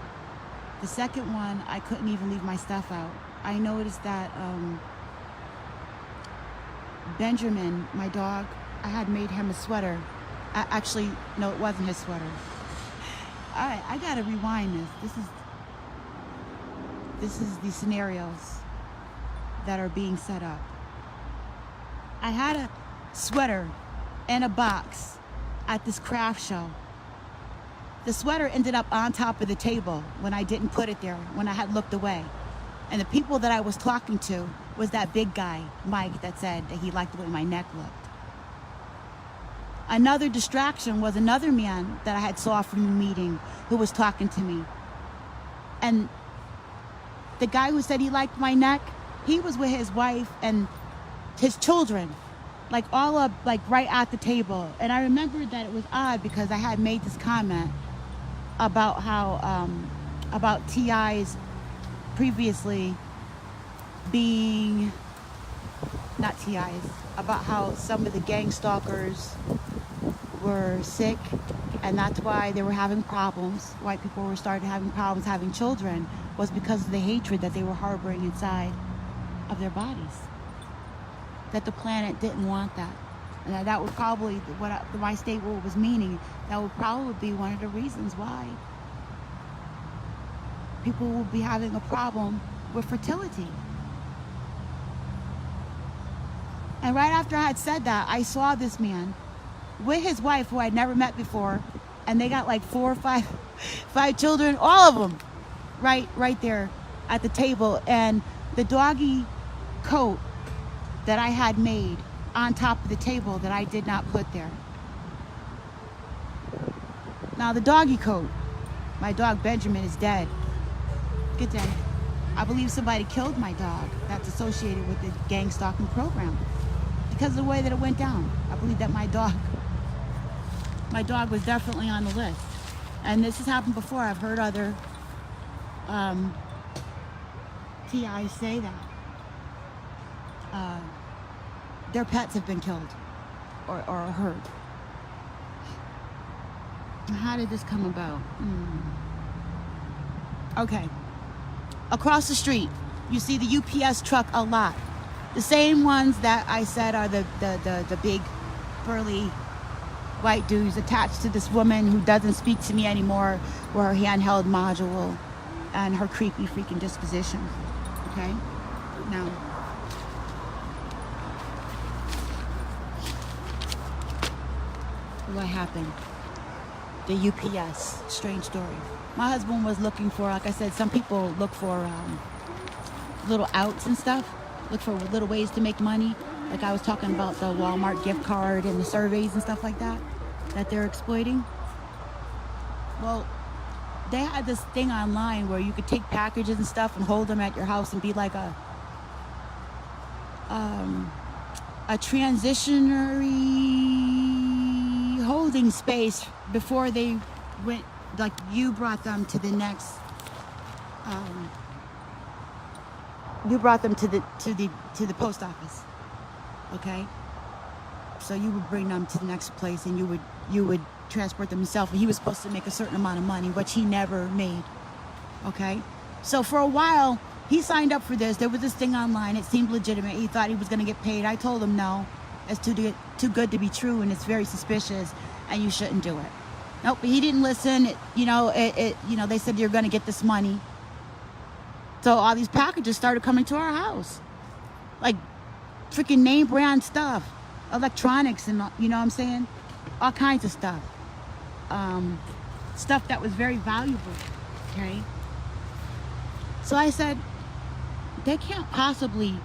The second one, I couldn't even leave my stuff out. I noticed that Benjamin, my dog, I had made him a sweater. Actually, no, it wasn't his sweater. All right, I gotta rewind this. This is the scenarios that are being set up. I had a sweater in a box at this craft show. The sweater ended up on top of the table when I didn't put it there, when I had looked away. And the people that I was talking to was that big guy, Mike, that said that he liked the way my neck looked. Another distraction was another man that I had saw from the meeting who was talking to me. And the guy who said he liked my neck, he was with his wife and his children, like all up, like right at the table. And I remembered that it was odd because I had made this comment about how, about T.I.'s previously being, not T.I.'s, about how some of the gang stalkers were sick, and that's why they were having problems. White people were starting having problems having children, was because of the hatred that they were harboring inside of their bodies. That the planet didn't want that. And that would probably, my statement was meaning, that would probably be one of the reasons why people will be having a problem with fertility. And right after I had said that, I saw this man with his wife, who I'd never met before, and they got like 4 or 5 children, all of them, right there at the table. And the doggy coat that I had made on top of the table that I did not put there. Now the doggy coat, my dog Benjamin is dead. Good day. I believe somebody killed my dog that's associated with the gang stalking program because of the way that it went down. I believe that my dog was definitely on the list. And this has happened before. I've heard other TIs say that. their pets have been killed or hurt. How did this come about? Okay. Across the street, you see the UPS truck a lot. The same ones that I said are the big, burly white dudes attached to this woman who doesn't speak to me anymore, with her handheld module and her creepy freaking disposition. Okay? Now, what happened? The UPS, strange story. My husband was looking for, like I said, some people look for little outs and stuff, look for little ways to make money. Like I was talking about the Walmart gift card and the surveys and stuff like that they're exploiting. Well, they had this thing online where you could take packages and stuff and hold them at your house and be like a transitionary holding space before they went, like you brought them to the next, you brought them to the post office. Okay? So you would bring them to the next place and you would transport them yourself, and he was supposed to make a certain amount of money, which he never made. Okay? So for a while, he signed up for this. There was this thing online. It seemed legitimate. He thought he was going to get paid. I told him no. It's too good to be true, and it's very suspicious, and you shouldn't do it. Nope, he didn't listen. They said you're going to get this money. So all these packages started coming to our house. Like freaking name brand stuff, electronics, and you know what I'm saying? All kinds of stuff. Stuff that was very valuable, okay? So I said, they can't possibly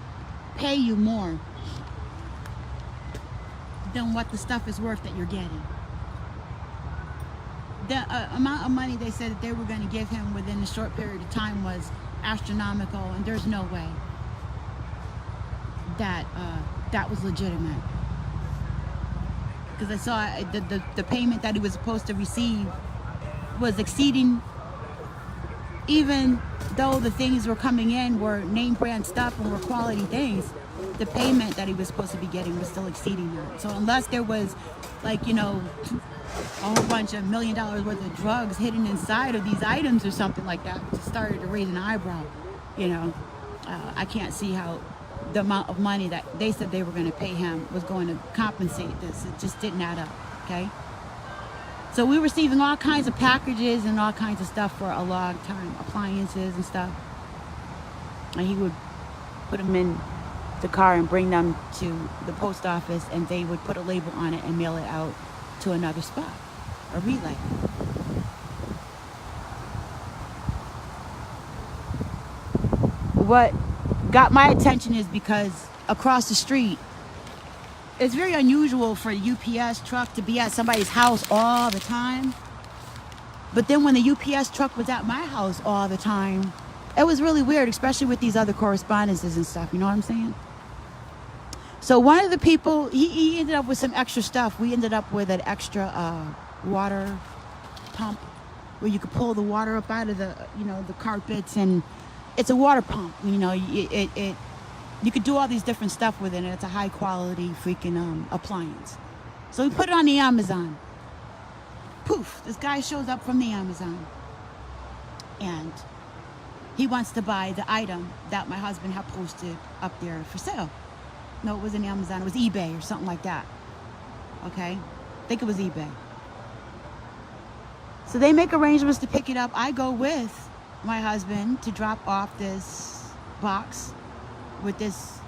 pay you more than what the stuff is worth that you're getting. The amount of money they said that they were going to give him within a short period of time was astronomical, and there's no way that that was legitimate. Because I saw the payment that he was supposed to receive was exceeding, even though the things were coming in were name brand stuff and were quality things, the payment that he was supposed to be getting was still exceeding that. So unless there was, like, a whole bunch of $1 million worth of drugs hidden inside of these items or something like that, just started to raise an eyebrow. I can't see how the amount of money that they said they were going to pay him was going to compensate this. It just didn't add up, okay? So we were receiving all kinds of packages and all kinds of stuff for a long time, appliances and stuff. And he would put them in the car and bring them to the post office, and they would put a label on it and mail it out to another spot, a relay. What got my attention is because across the street, it's very unusual for a UPS truck to be at somebody's house all the time. But then when the UPS truck was at my house all the time, it was really weird, especially with these other correspondences and stuff, you know what I'm saying? So one of the people, he ended up with some extra stuff. We ended up with an extra water pump where you could pull the water up out of the carpets, and it's a water pump. You could do all these different stuff with it, and it's a high quality freaking appliance. So we put it on the Amazon. Poof, this guy shows up from the Amazon, and he wants to buy the item that my husband had posted up there for sale. No, it wasn't Amazon, it was eBay or something like that. Okay? I think it was eBay. So they make arrangements to pick it up. I go with my husband to drop off this box with this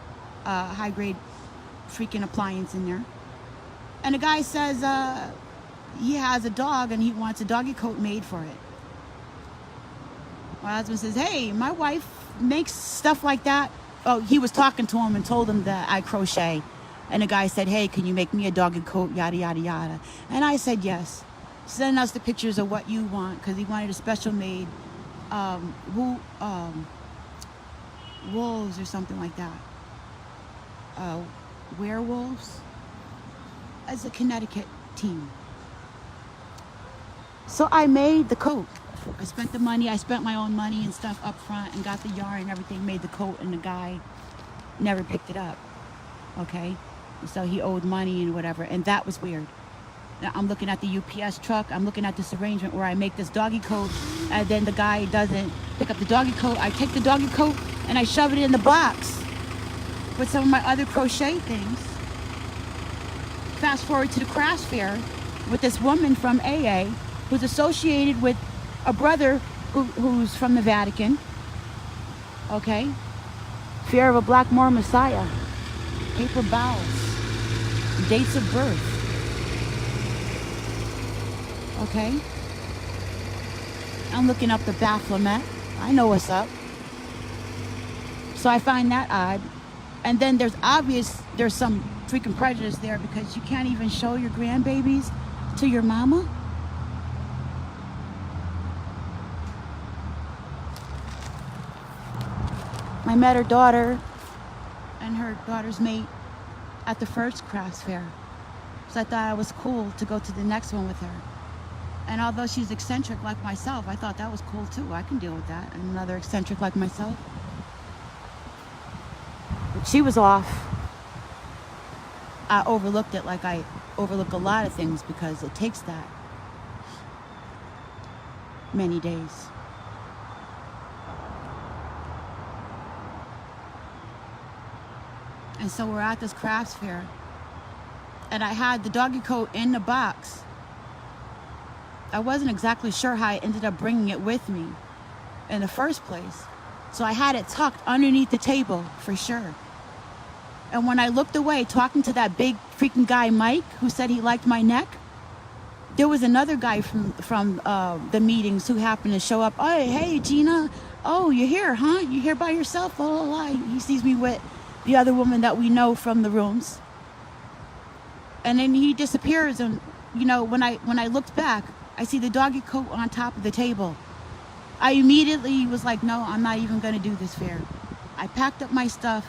high-grade freaking appliance in there. And the guy says he has a dog and he wants a doggy coat made for it. My husband says, hey, my wife makes stuff like that. Oh, he was talking to him and told him that I crochet. And the guy said, hey, can you make me a doggy coat, yada, yada, yada. And I said, yes. Send us the pictures of what you want, because he wanted a special made wolves or something like that. Werewolves? As a Connecticut team. So I made the coat. I spent the money, I spent my own money and stuff up front and got the yarn and everything, made the coat, and the guy never picked it up. okay? So he owed money and whatever, and that was weird. Now I'm looking at the UPS truck. I'm looking at this arrangement where I make this doggy coat, and then the guy doesn't pick up the doggy coat. I take the doggy coat and I shove it in the box with some of my other crochet things. Fast forward to the craft fair with this woman from AA who's associated with a brother who's from the Vatican, okay? Fear of a Black Moor Messiah, paper bowels, dates of birth, okay? I'm looking up the Baphomet. I know what's up. So I find that odd. And then there's some freaking prejudice there because you can't even show your grandbabies to your mama. I met her daughter and her daughter's mate at the first crafts fair. So I thought it was cool to go to the next one with her. And although she's eccentric like myself, I thought that was cool too. I can deal with that. And another eccentric like myself. But she was off. I overlooked it like I overlook a lot of things because it takes that many days. And so we're at this crafts fair. And I had the doggy coat in the box. I wasn't exactly sure how I ended up bringing it with me in the first place. So I had it tucked underneath the table for sure. And when I looked away talking to that big freaking guy, Mike, who said he liked my neck, there was another guy from the meetings who happened to show up. Oh, hey, Gina. Oh, you're here, huh? You're here by yourself? Oh, he sees me with the other woman that we know from the rooms. And then he disappears. And, you know, when I looked back, I see the doggy coat on top of the table. I immediately was like, no, I'm not even going to do this fair. I packed up my stuff.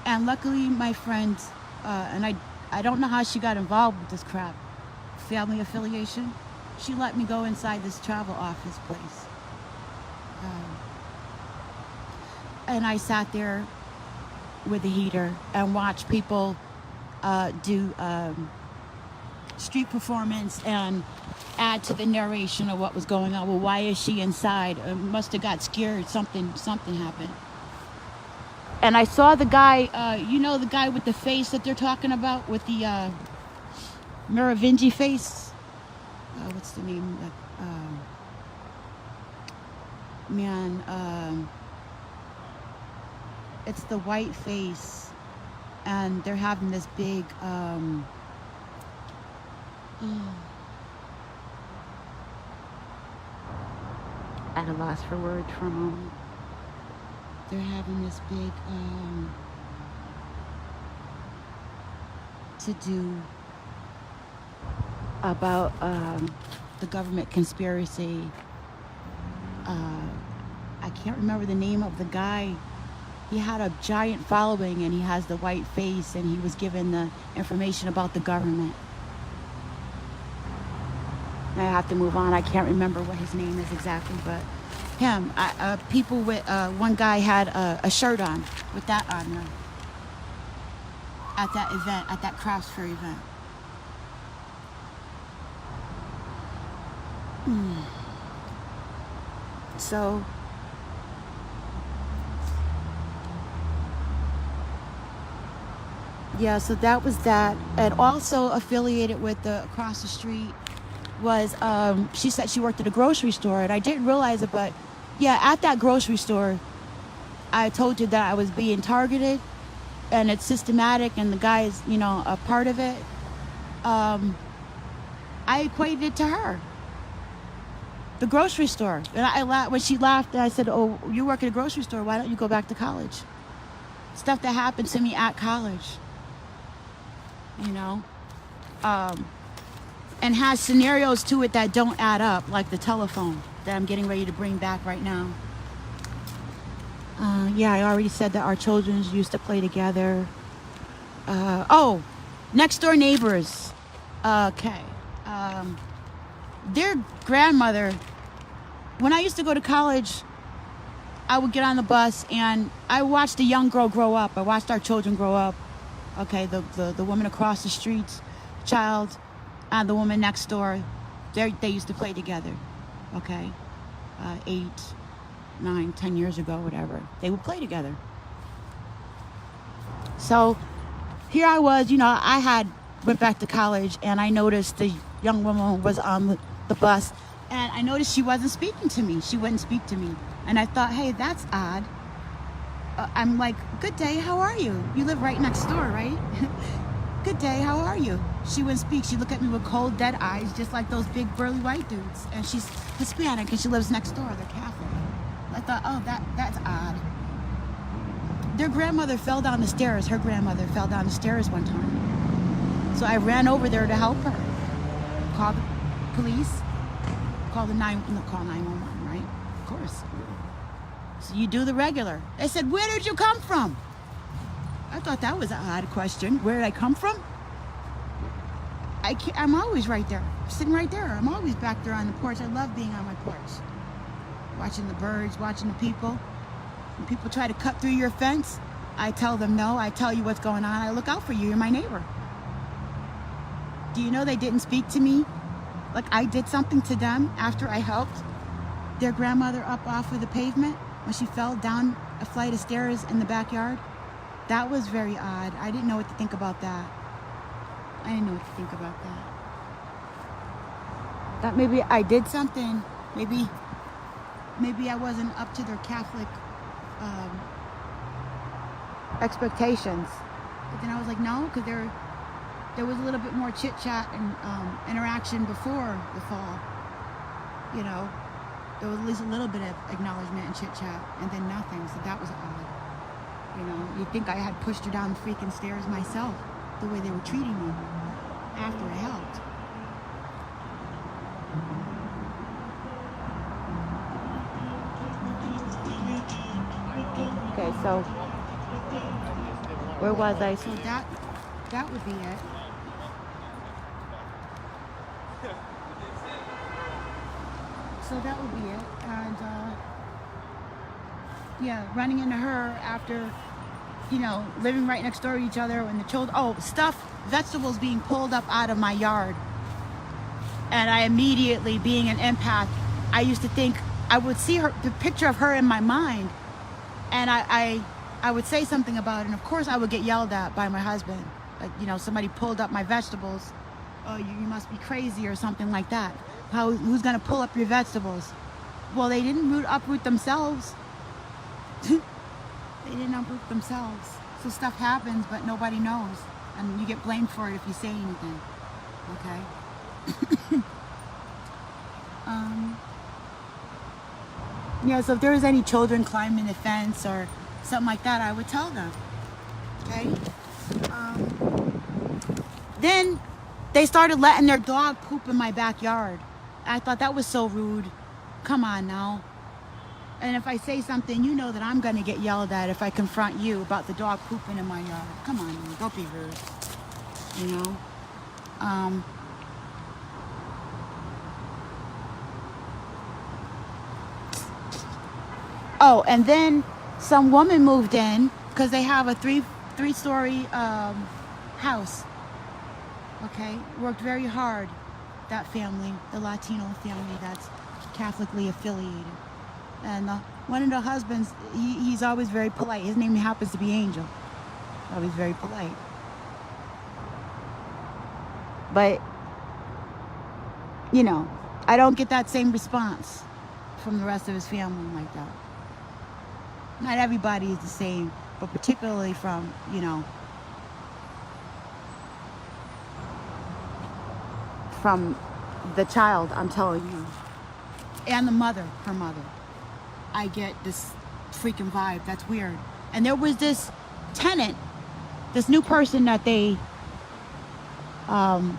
And luckily, my friend, and I don't know how she got involved with this crap, family affiliation, she let me go inside this travel office place. And I sat there with the heater and watched people do street performance and add to the narration of what was going on. Well, why is she inside? Must have got scared. Something happened. And I saw the guy, you know, the guy with the face that they're talking about, with the Merovingi face. What's the name? It's the white face, and they're having this big. At a loss for words for a moment. They're having this big to-do about the government conspiracy. I can't remember the name of the guy. He had a giant following and he has the white face, and he was given the information about the government. I have to move on. I can't remember what his name is exactly, but him. People with one guy had a shirt on with that on there at that event, at that crafts fair event. So yeah, so that was that. And also affiliated with the across the street was she said she worked at a grocery store, and I didn't realize it, but yeah, at that grocery store I told you that I was being targeted, and it's systematic, and the guy is, you know, a part of it. I equated it to her, the grocery store. And when she laughed, I said, oh, you work at a grocery store, why don't you go back to college? Stuff that happened to me at college, you know, and has scenarios to it that don't add up, like the telephone that I'm getting ready to bring back right now. Yeah, I already said that our children used to play together. Next door neighbors. Okay. Their grandmother, when I used to go to college, I would get on the bus and I watched a young girl grow up. I watched our children grow up. Okay, the woman across the street's child and the woman next door, they used to play together. Okay, 8, 9, 10 years ago, whatever. They would play together. So here I was, I had went back to college and I noticed the young woman was on the bus and I noticed she wasn't speaking to me. She wouldn't speak to me. And I thought, hey, that's odd. I'm like, good day, how are you? You live right next door, right? Good day, how are you? She wouldn't speak. She looked at me with cold, dead eyes, just like those big, burly white dudes. And she's Hispanic and she lives next door. They're Catholic. I thought, oh, that's odd. Their grandmother fell down the stairs. Her grandmother fell down the stairs one time. So I ran over there to help her. Call the police. Call 911, right? Of course. So you do the regular. They said, where did you come from? I thought that was an odd question. Where did I come from? I'm always right there. I'm sitting right there. I'm always back there on the porch. I love being on my porch. Watching the birds, watching the people. When people try to cut through your fence, I tell them no. I tell you what's going on. I look out for you. You're my neighbor. Do you know they didn't speak to me? Like I did something to them after I helped their grandmother up off of the pavement when she fell down a flight of stairs in the backyard? That was very odd. I didn't know what to think about that. I didn't know what to think about that. That maybe I did something. Maybe I wasn't up to their Catholic expectations. But then I was like, no, because there was a little bit more chit chat and interaction before the fall. There was at least a little bit of acknowledgement and chit chat, and then nothing. So that was odd. You'd think I had pushed her down the freaking stairs myself, the way they were treating me after I helped. Okay, so where was I? So that would be it. So that would be it. And yeah, running into her after, living right next door to each other when the children, vegetables being pulled up out of my yard. And I immediately, being an empath, I used to think, I would see the picture of her in my mind. And I would say something about it. And of course I would get yelled at by my husband. Like, somebody pulled up my vegetables. Oh, you must be crazy or something like that. Who's going to pull up your vegetables? Well, they didn't uproot themselves. They didn't uproot themselves. So stuff happens, but nobody knows. And you get blamed for it if you say anything. Okay? Yeah, so if there was any children climbing the fence or something like that, I would tell them. Okay? Then they started letting their dog poop in my backyard. I thought that was so rude. Come on now. And if I say something, you know that I'm going to get yelled at if I confront you about the dog pooping in my yard. Come on, don't be rude. Oh, and then some woman moved in because they have a three-story house. Okay, worked very hard. That family, the Latino family that's Catholically affiliated. And one of the husbands, he's always very polite. His name happens to be Angel. Always very polite. But, I don't get that same response from the rest of his family like that. Not everybody is the same, but particularly from, from the child, I'm telling you, and the mother, her mother. I get this freaking vibe. That's weird. And there was this tenant, this new person that they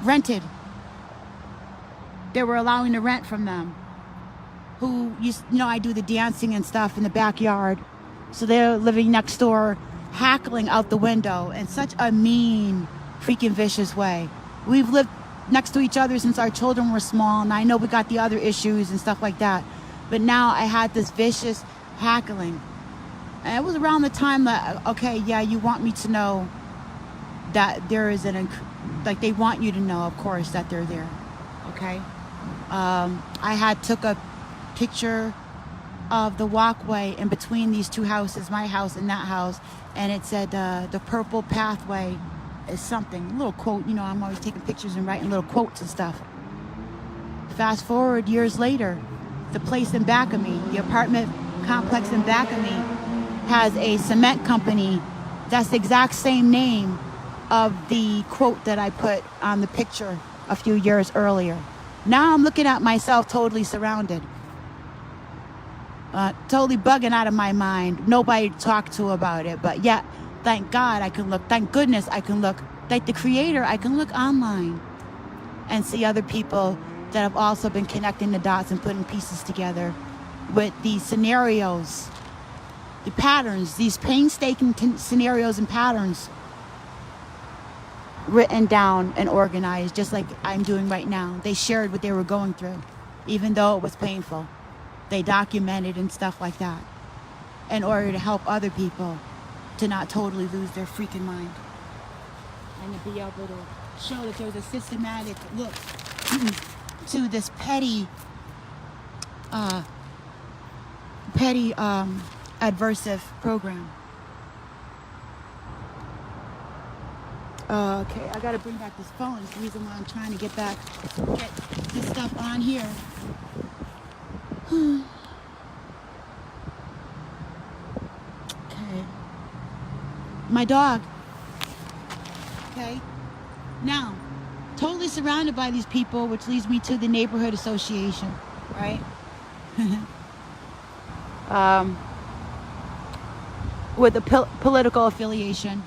rented. They were allowing to rent from them. Who, I do the dancing and stuff in the backyard. So they're living next door, hackling out the window in such a mean, freaking vicious way. We've lived next to each other since our children were small, and I know we got the other issues and stuff like that. But now I had this vicious haggling. And it was around the time that, okay, yeah, you want me to know that there is like they want you to know, of course, that they're there, okay? I took a picture of the walkway in between these two houses, my house and that house, and it said the purple pathway is something, a little quote, you know, I'm always taking pictures and writing little quotes and stuff. Fast forward years later, the place in back of me, the apartment complex in back of me, has a cement company that's the exact same name of the quote that I put on the picture a few years earlier. Now I'm looking at myself totally surrounded. Totally bugging out of my mind. Nobody to talk to about it. But yet, thank God I can look. Thank goodness I can look. Thank the Creator, I can look online and see other people that have also been connecting the dots and putting pieces together with these scenarios, the patterns, these painstaking scenarios and patterns written down and organized, just like I'm doing right now. They shared what they were going through, even though it was painful. They documented and stuff like that in order to help other people to not totally lose their freaking mind and to be able to show that there's a systematic look to this petty adversive program. Okay, I gotta bring back this phone. It's the reason why I'm trying to get this stuff on here. Okay. My dog. Okay. Now, totally surrounded by these people, which leads me to the neighborhood association, right? With the political affiliation.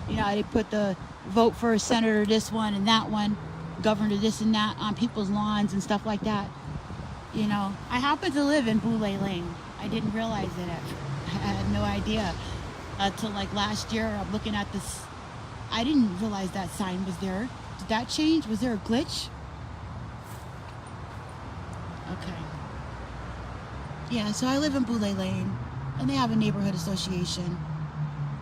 You know, they put the vote for a senator, this one and that one, governor this and that on people's lawns and stuff like that. You know, I happen to live in Boulay Lane. I didn't realize it. I had no idea until like last year. I'm looking at this. I didn't realize that sign was there. Did that change? Was there a glitch? Okay. Yeah, so I live in Boulay Lane, and they have a neighborhood association.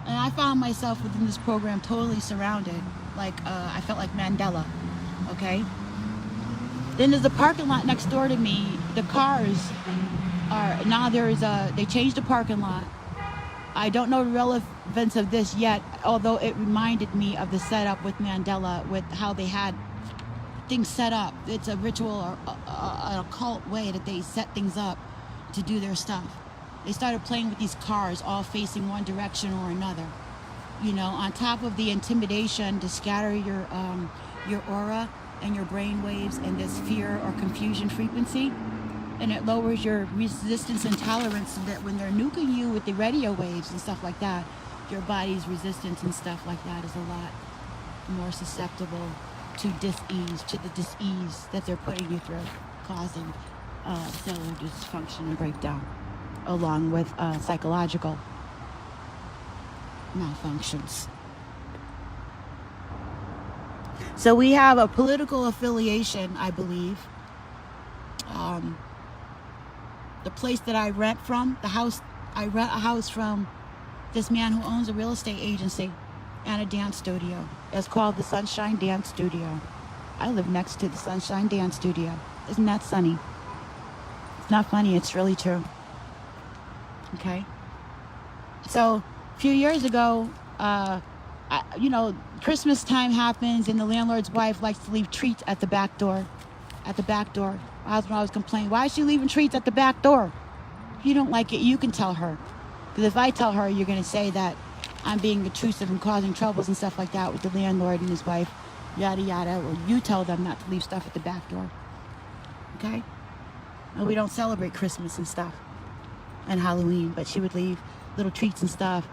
And I found myself within this program totally surrounded. Like, I felt like Mandela, okay? Then there's a parking lot next door to me. The cars are, now they changed the parking lot. I don't know the relevance of this yet, although it reminded me of the setup with Mandela, with how they had things set up. It's a ritual or an occult way that they set things up to do their stuff. They started playing with these cars all facing one direction or another. You know, on top of the intimidation to scatter your aura and your brain waves and this fear or confusion frequency. And it lowers your resistance and tolerance so that when they're nuking you with the radio waves and stuff like that, your body's resistance and stuff like that is a lot more susceptible to dis-ease, to the dis-ease that they're putting you through, causing cellular dysfunction and breakdown, along with psychological malfunctions. So we have a political affiliation, I believe. The place that I rent from, I rent a house from this man who owns a real estate agency and a dance studio. It's called the Sunshine Dance Studio. I live next to the Sunshine Dance Studio. Isn't that sunny? It's not funny, it's really true. Okay? So, a few years ago, you know, Christmas time happens and the landlord's wife likes to leave treats at the back door. At the back door. My husband always complained, why is she leaving treats at the back door? If you don't like it, you can tell her. Because if I tell her, you're going to say that I'm being intrusive and causing troubles and stuff like that with the landlord and his wife, yada yada. Well, you tell them not to leave stuff at the back door. Okay? And we don't celebrate Christmas and stuff and Halloween, but she would leave little treats and stuff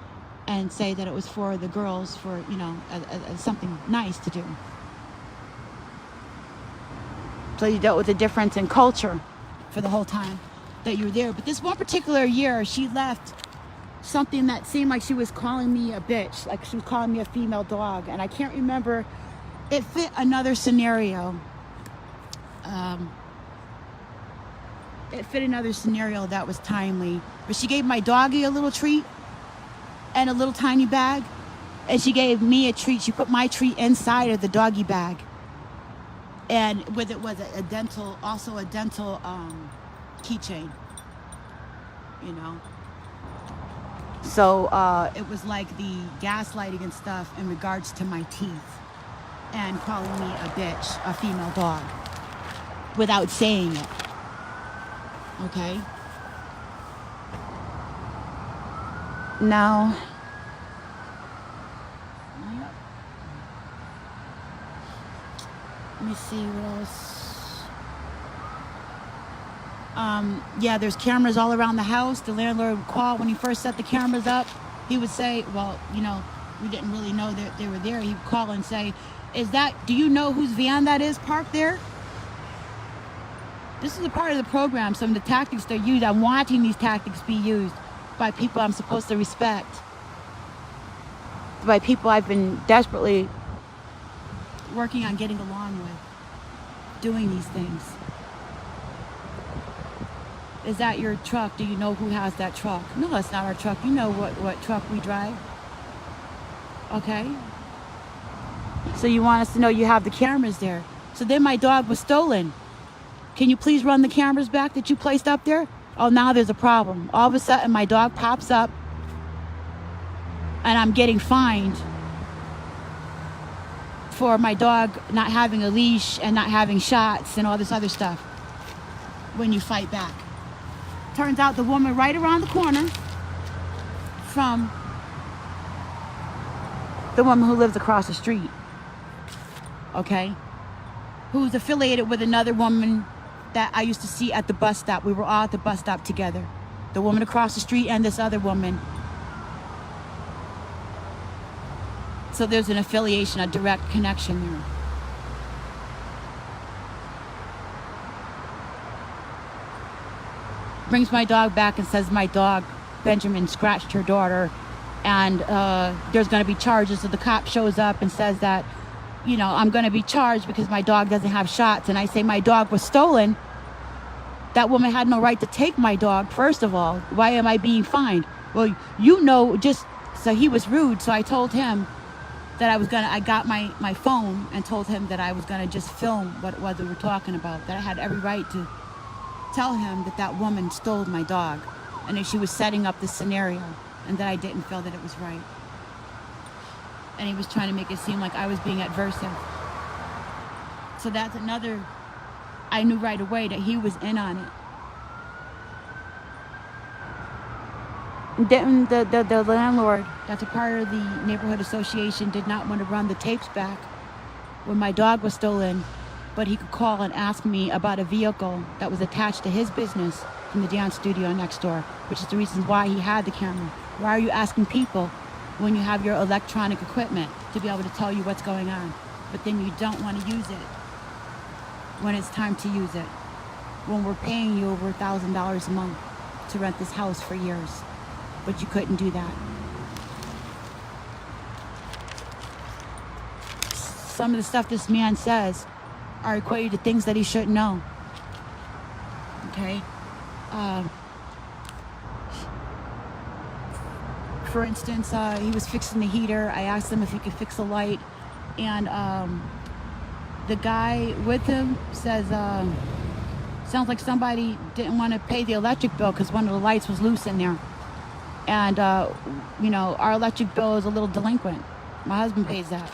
and say that it was for the girls, for, you know, as something nice to do. So you dealt with the difference in culture for the whole time that you were there. But this one particular year, she left something that seemed like she was calling me a bitch, like she was calling me a female dog. And I can't remember, it fit another scenario. it fit another scenario that was timely. But she gave my doggy a little treat and a little tiny bag, and she gave me a treat. She put my treat inside of the doggy bag, and with it was a dental keychain, you know. So it was like the gaslighting and stuff in regards to my teeth, and calling me a bitch, a female dog, without saying it. Okay. Now, let me see what else. Yeah, there's cameras all around the house. The landlord would call when he first set the cameras up. He would say, well, you know, we didn't really know that they were there. He would call and say, do you know whose van that is parked there? This is a part of the program. Some of the tactics they use, I'm watching these tactics be used by people I'm supposed to respect. By people I've been desperately working on getting along with, doing these things. Is that your truck? Do you know who has that truck? No, it's not our truck. You know what truck we drive. Okay? So you want us to know you have the cameras there. So then my dog was stolen. Can you please run the cameras back that you placed up there? Oh, now there's a problem. All of a sudden my dog pops up and I'm getting fined for my dog not having a leash and not having shots and all this other stuff when you fight back. Turns out the woman right around the corner from the woman who lives across the street, okay, who's affiliated with another woman that I used to see at the bus stop. We were all at the bus stop together. The woman across the street and this other woman. So there's an affiliation, a direct connection there. Brings my dog back and says my dog, Benjamin, scratched her daughter, and there's going to be charges. So the cop shows up and says that, you know, I'm going to be charged because my dog doesn't have shots. And I say my dog was stolen. That woman had no right to take my dog, first of all. Why am I being fined? Well, you know, so he was rude. So I told him that I got my phone and told him that I was going to just film what it was that we were talking about, that I had every right to tell him that woman stole my dog and that she was setting up this scenario and that I didn't feel that it was right. And he was trying to make it seem like I was being adversive. So that's another, I knew right away that he was in on it. Then the landlord, that's a part of the neighborhood association, did not want to run the tapes back when my dog was stolen, but he could call and ask me about a vehicle that was attached to his business from the dance studio next door, which is the reason why he had the camera. Why are you asking people when you have your electronic equipment to be able to tell you what's going on, but then you don't want to use it when it's time to use it, when we're paying you over $1,000 a month to rent this house for years, but you couldn't do that. Some of the stuff this man says are equated to things that he shouldn't know. Okay? For instance, he was fixing the heater. I asked him if he could fix a light, and the guy with him says, sounds like somebody didn't want to pay the electric bill because one of the lights was loose in there. And, you know, our electric bill is a little delinquent. My husband pays that.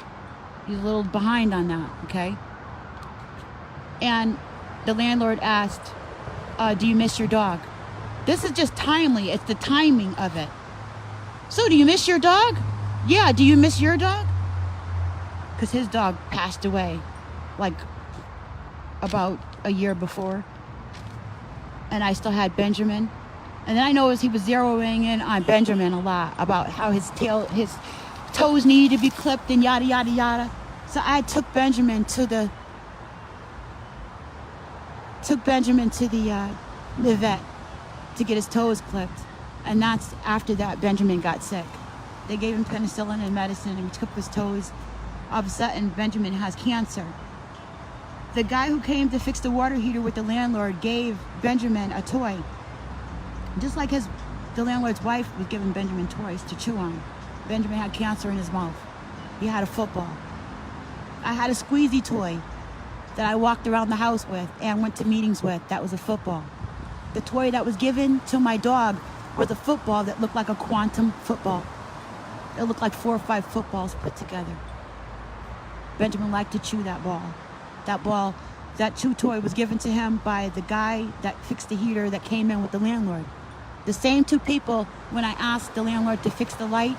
He's a little behind on that, okay? And the landlord asked, do you miss your dog? This is just timely. It's the timing of it. So, do you miss your dog? Yeah, do you miss your dog? Because his dog passed away, like, about a year before. And I still had Benjamin. And then I noticed he was zeroing in on Benjamin a lot, about how his toes needed to be clipped and yada, yada, yada. So I took Benjamin to the vet to get his toes clipped. And that's after that Benjamin got sick. They gave him penicillin and medicine and we took his toes. All of a sudden Benjamin has cancer. The guy who came to fix the water heater with the landlord gave Benjamin a toy. Just like the landlord's wife was giving Benjamin toys to chew on. Benjamin had cancer in his mouth. He had a football. I had a squeezy toy that I walked around the house with and went to meetings with. That was a football. The toy that was given to my dog was a football that looked like a quantum football. It looked like 4 or 5 footballs put together. Benjamin liked to chew that ball. That chew toy was given to him by the guy that fixed the heater that came in with the landlord. The same 2 people, when I asked the landlord to fix the light,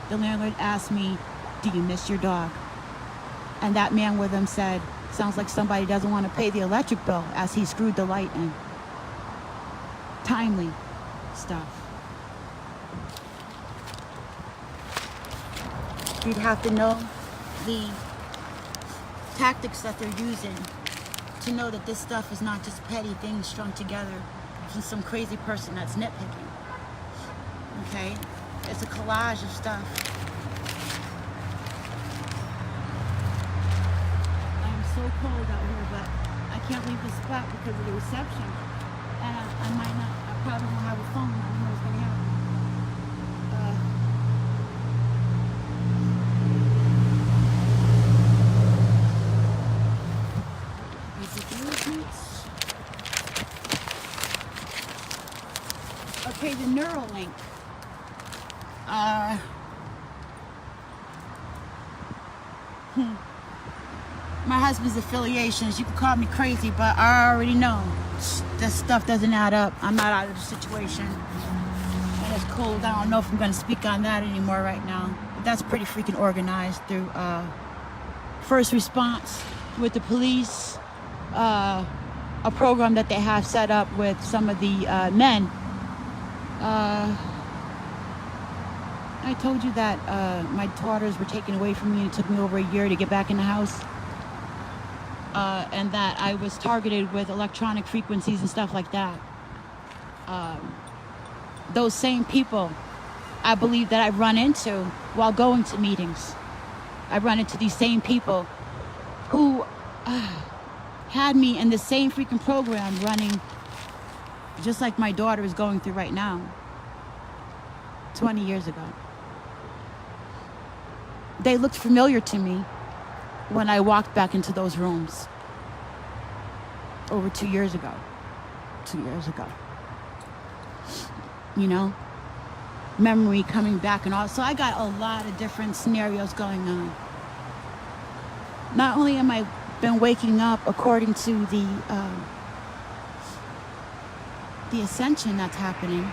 the landlord asked me, "Do you miss your dog?" And that man with him said, "Sounds like somebody doesn't want to pay the electric bill," as he screwed the light in. Timely stuff. You'd have to know the tactics that they're using to know that this stuff is not just petty things strung together from some crazy person that's nitpicking. Okay? It's a collage of stuff. I'm so cold out here, but I can't leave the spot because of the reception. And I probably won't have a phone. I don't know what's going to happen. Okay, the Neuralink. My husband's affiliations, you can call me crazy, but I already know this stuff doesn't add up. I'm not out of the situation. And it's cold. I don't know if I'm going to speak on that anymore right now. But that's pretty freaking organized through first response with the police, a program that they have set up with some of the men. I told you that my daughters were taken away from me and it took me over a year to get back in the house. And that I was targeted with electronic frequencies and stuff like that. Those same people, I believe that I've run into while going to meetings. I've run into these same people who had me in the same freaking program running, just like my daughter is going through right now, 20 years ago. They looked familiar to me when I walked back into those rooms over 2 years ago. 2 years ago. You know? Memory coming back and all. So I got a lot of different scenarios going on. Not only am I been waking up according to the ascension that's happening,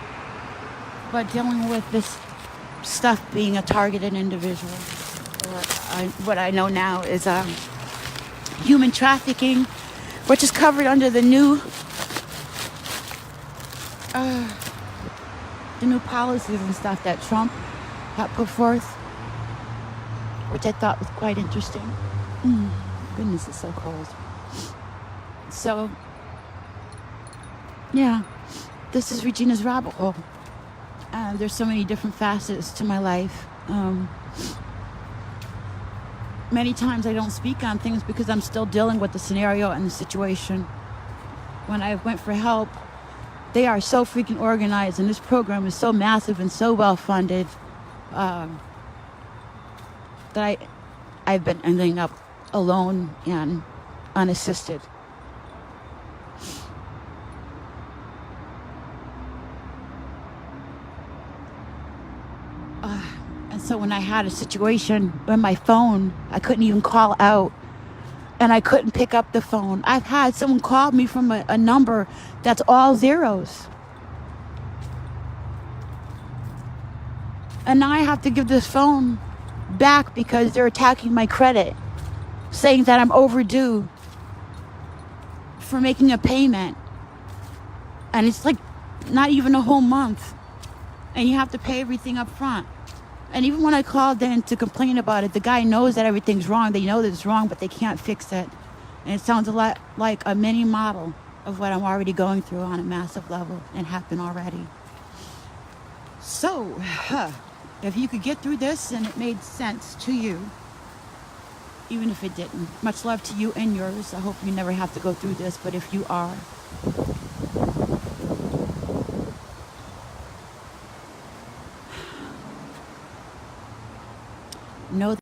but dealing with this stuff being a targeted individual. What I know now is human trafficking, which is covered under the new policies and stuff that Trump had put forth, which I thought was quite interesting. Goodness, it's so cold. So, yeah, this is Regina's rabbit hole. There's so many different facets to my life. Many times I don't speak on things because I'm still dealing with the scenario and the situation. When I went for help, they are so freaking organized, and this program is so massive and so well funded that I've been ending up alone and unassisted. And so when I had a situation with my phone, I couldn't even call out, and I couldn't pick up the phone. I've had someone call me from a number that's all zeros. And now I have to give this phone back because they're attacking my credit, saying that I'm overdue for making a payment. And it's like not even a whole month. And you have to pay everything up front. And even when I called in to complain about it, the guy knows that everything's wrong. They know that it's wrong, but they can't fix it. And it sounds a lot like a mini model of what I'm already going through on a massive level and have been already. So, if you could get through this and it made sense to you, even if it didn't. Much love to you and yours. I hope you never have to go through this, but if you are, know